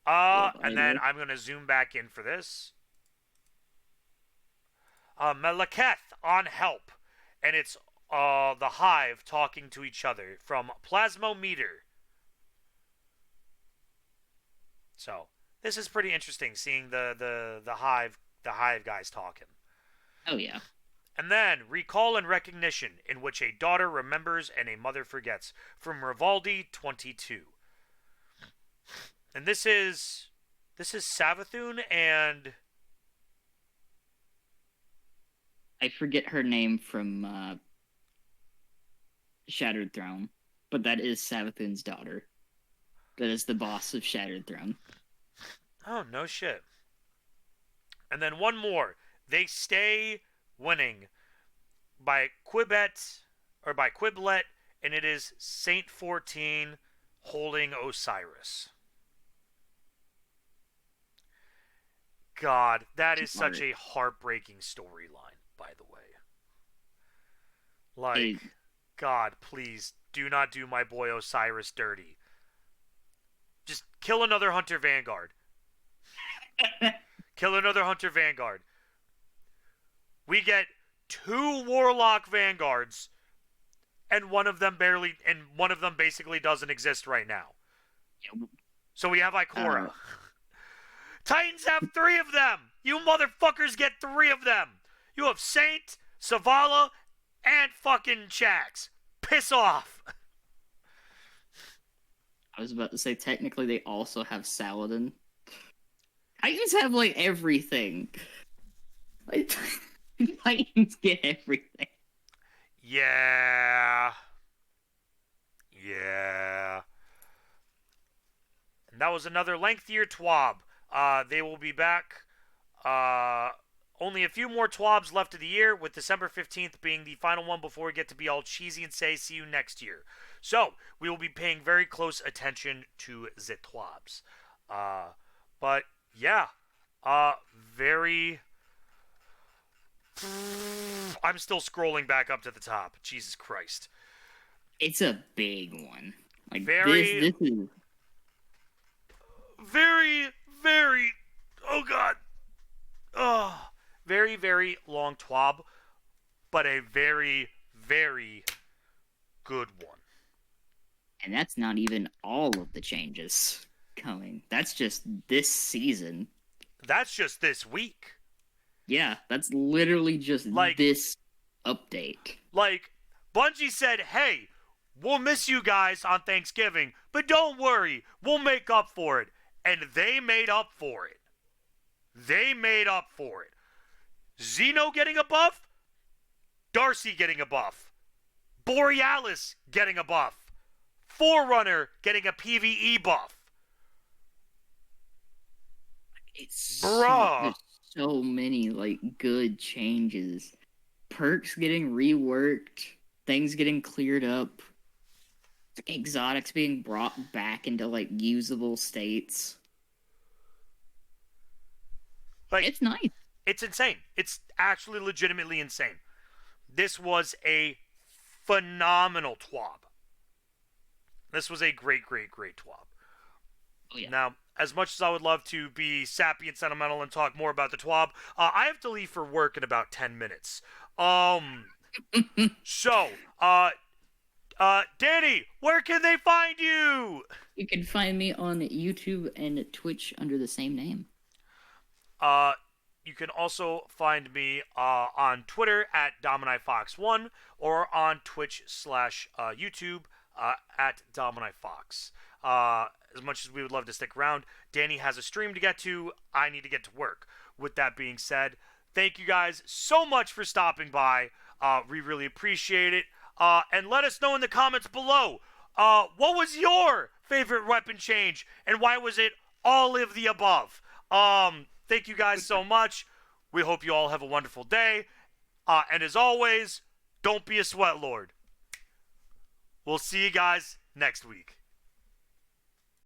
A: And then I'm gonna zoom back in for this. Malekith on help, and it's the Hive talking to each other from Plasmometer. So this is pretty interesting, seeing the Hive guys talking.
B: Oh yeah.
A: And then Recall and Recognition, in which a daughter remembers and a mother forgets, from Rivaldi 22. And this is Savathun and
B: I forget her name from Shattered Throne, but that is Savathun's daughter. That is the boss of Shattered Throne.
A: oh no shit. And then one more. They Stay Winning by Quibet or by Quiblet, and it is Saint 14 holding Osiris. God, that is such a heartbreaking storyline, by the way. Like, God, please do not do my boy Osiris dirty. Just kill another Hunter Vanguard. Kill another Hunter Vanguard. We get 2 Warlock Vanguards, and one of them basically doesn't exist right now. So we have Ikora. Titans have 3 of them. You motherfuckers get 3 of them. You have Saint, Savala, and fucking Shax. Piss off.
B: I was about to say, technically, they also have Saladin. Titans have, like, everything. Like, Titans get everything.
A: Yeah. Yeah. And that was another lengthier TWAB. They will be back. Only a few more TWABs left of the year, with December 15th being the final one before we get to be all cheesy and say see you next year. So, we will be paying very close attention to the TWABs. But, yeah. Very... I'm still scrolling back up to the top. Jesus Christ.
B: It's a big one. Like,
A: very...
B: This is...
A: Very, very... Oh, God. Oh, very, very long TWAB, but a very, very good one.
B: And that's not even all of the changes coming. That's just this season.
A: That's just this week.
B: Yeah, that's literally just like, this update.
A: Like, Bungie said, hey, we'll miss you guys on Thanksgiving, but don't worry, we'll make up for it. And they made up for it. They made up for it. Xeno getting a buff, Darcy getting a buff, Borealis getting a buff, Forerunner getting a PvE buff.
B: It's
A: Bruh.
B: So many, like, good changes. Perks getting reworked, things getting cleared up, exotics being brought back into, like, usable states.
A: Like,
B: it's nice.
A: It's insane. It's actually legitimately insane. This was a phenomenal TWAB. This was a great, great, great TWAB.
B: Oh, yeah.
A: Now, as much as I would love to be sappy and sentimental and talk more about the TWAB, I have to leave for work in about 10 minutes. So, Danny, where can they find you?
B: You can find me on YouTube and Twitch under the same name.
A: You can also find me on Twitter at DominiFox1 or on Twitch/YouTube at DominiFox. As much as we would love to stick around, Danny has a stream to get to. I need to get to work. With that being said, thank you guys so much for stopping by. We really appreciate it. And let us know in the comments below, what was your favorite weapon change and why was it all of the above? Thank you guys so much. We hope you all have a wonderful day. And as always, don't be a sweat lord. We'll see you guys next week.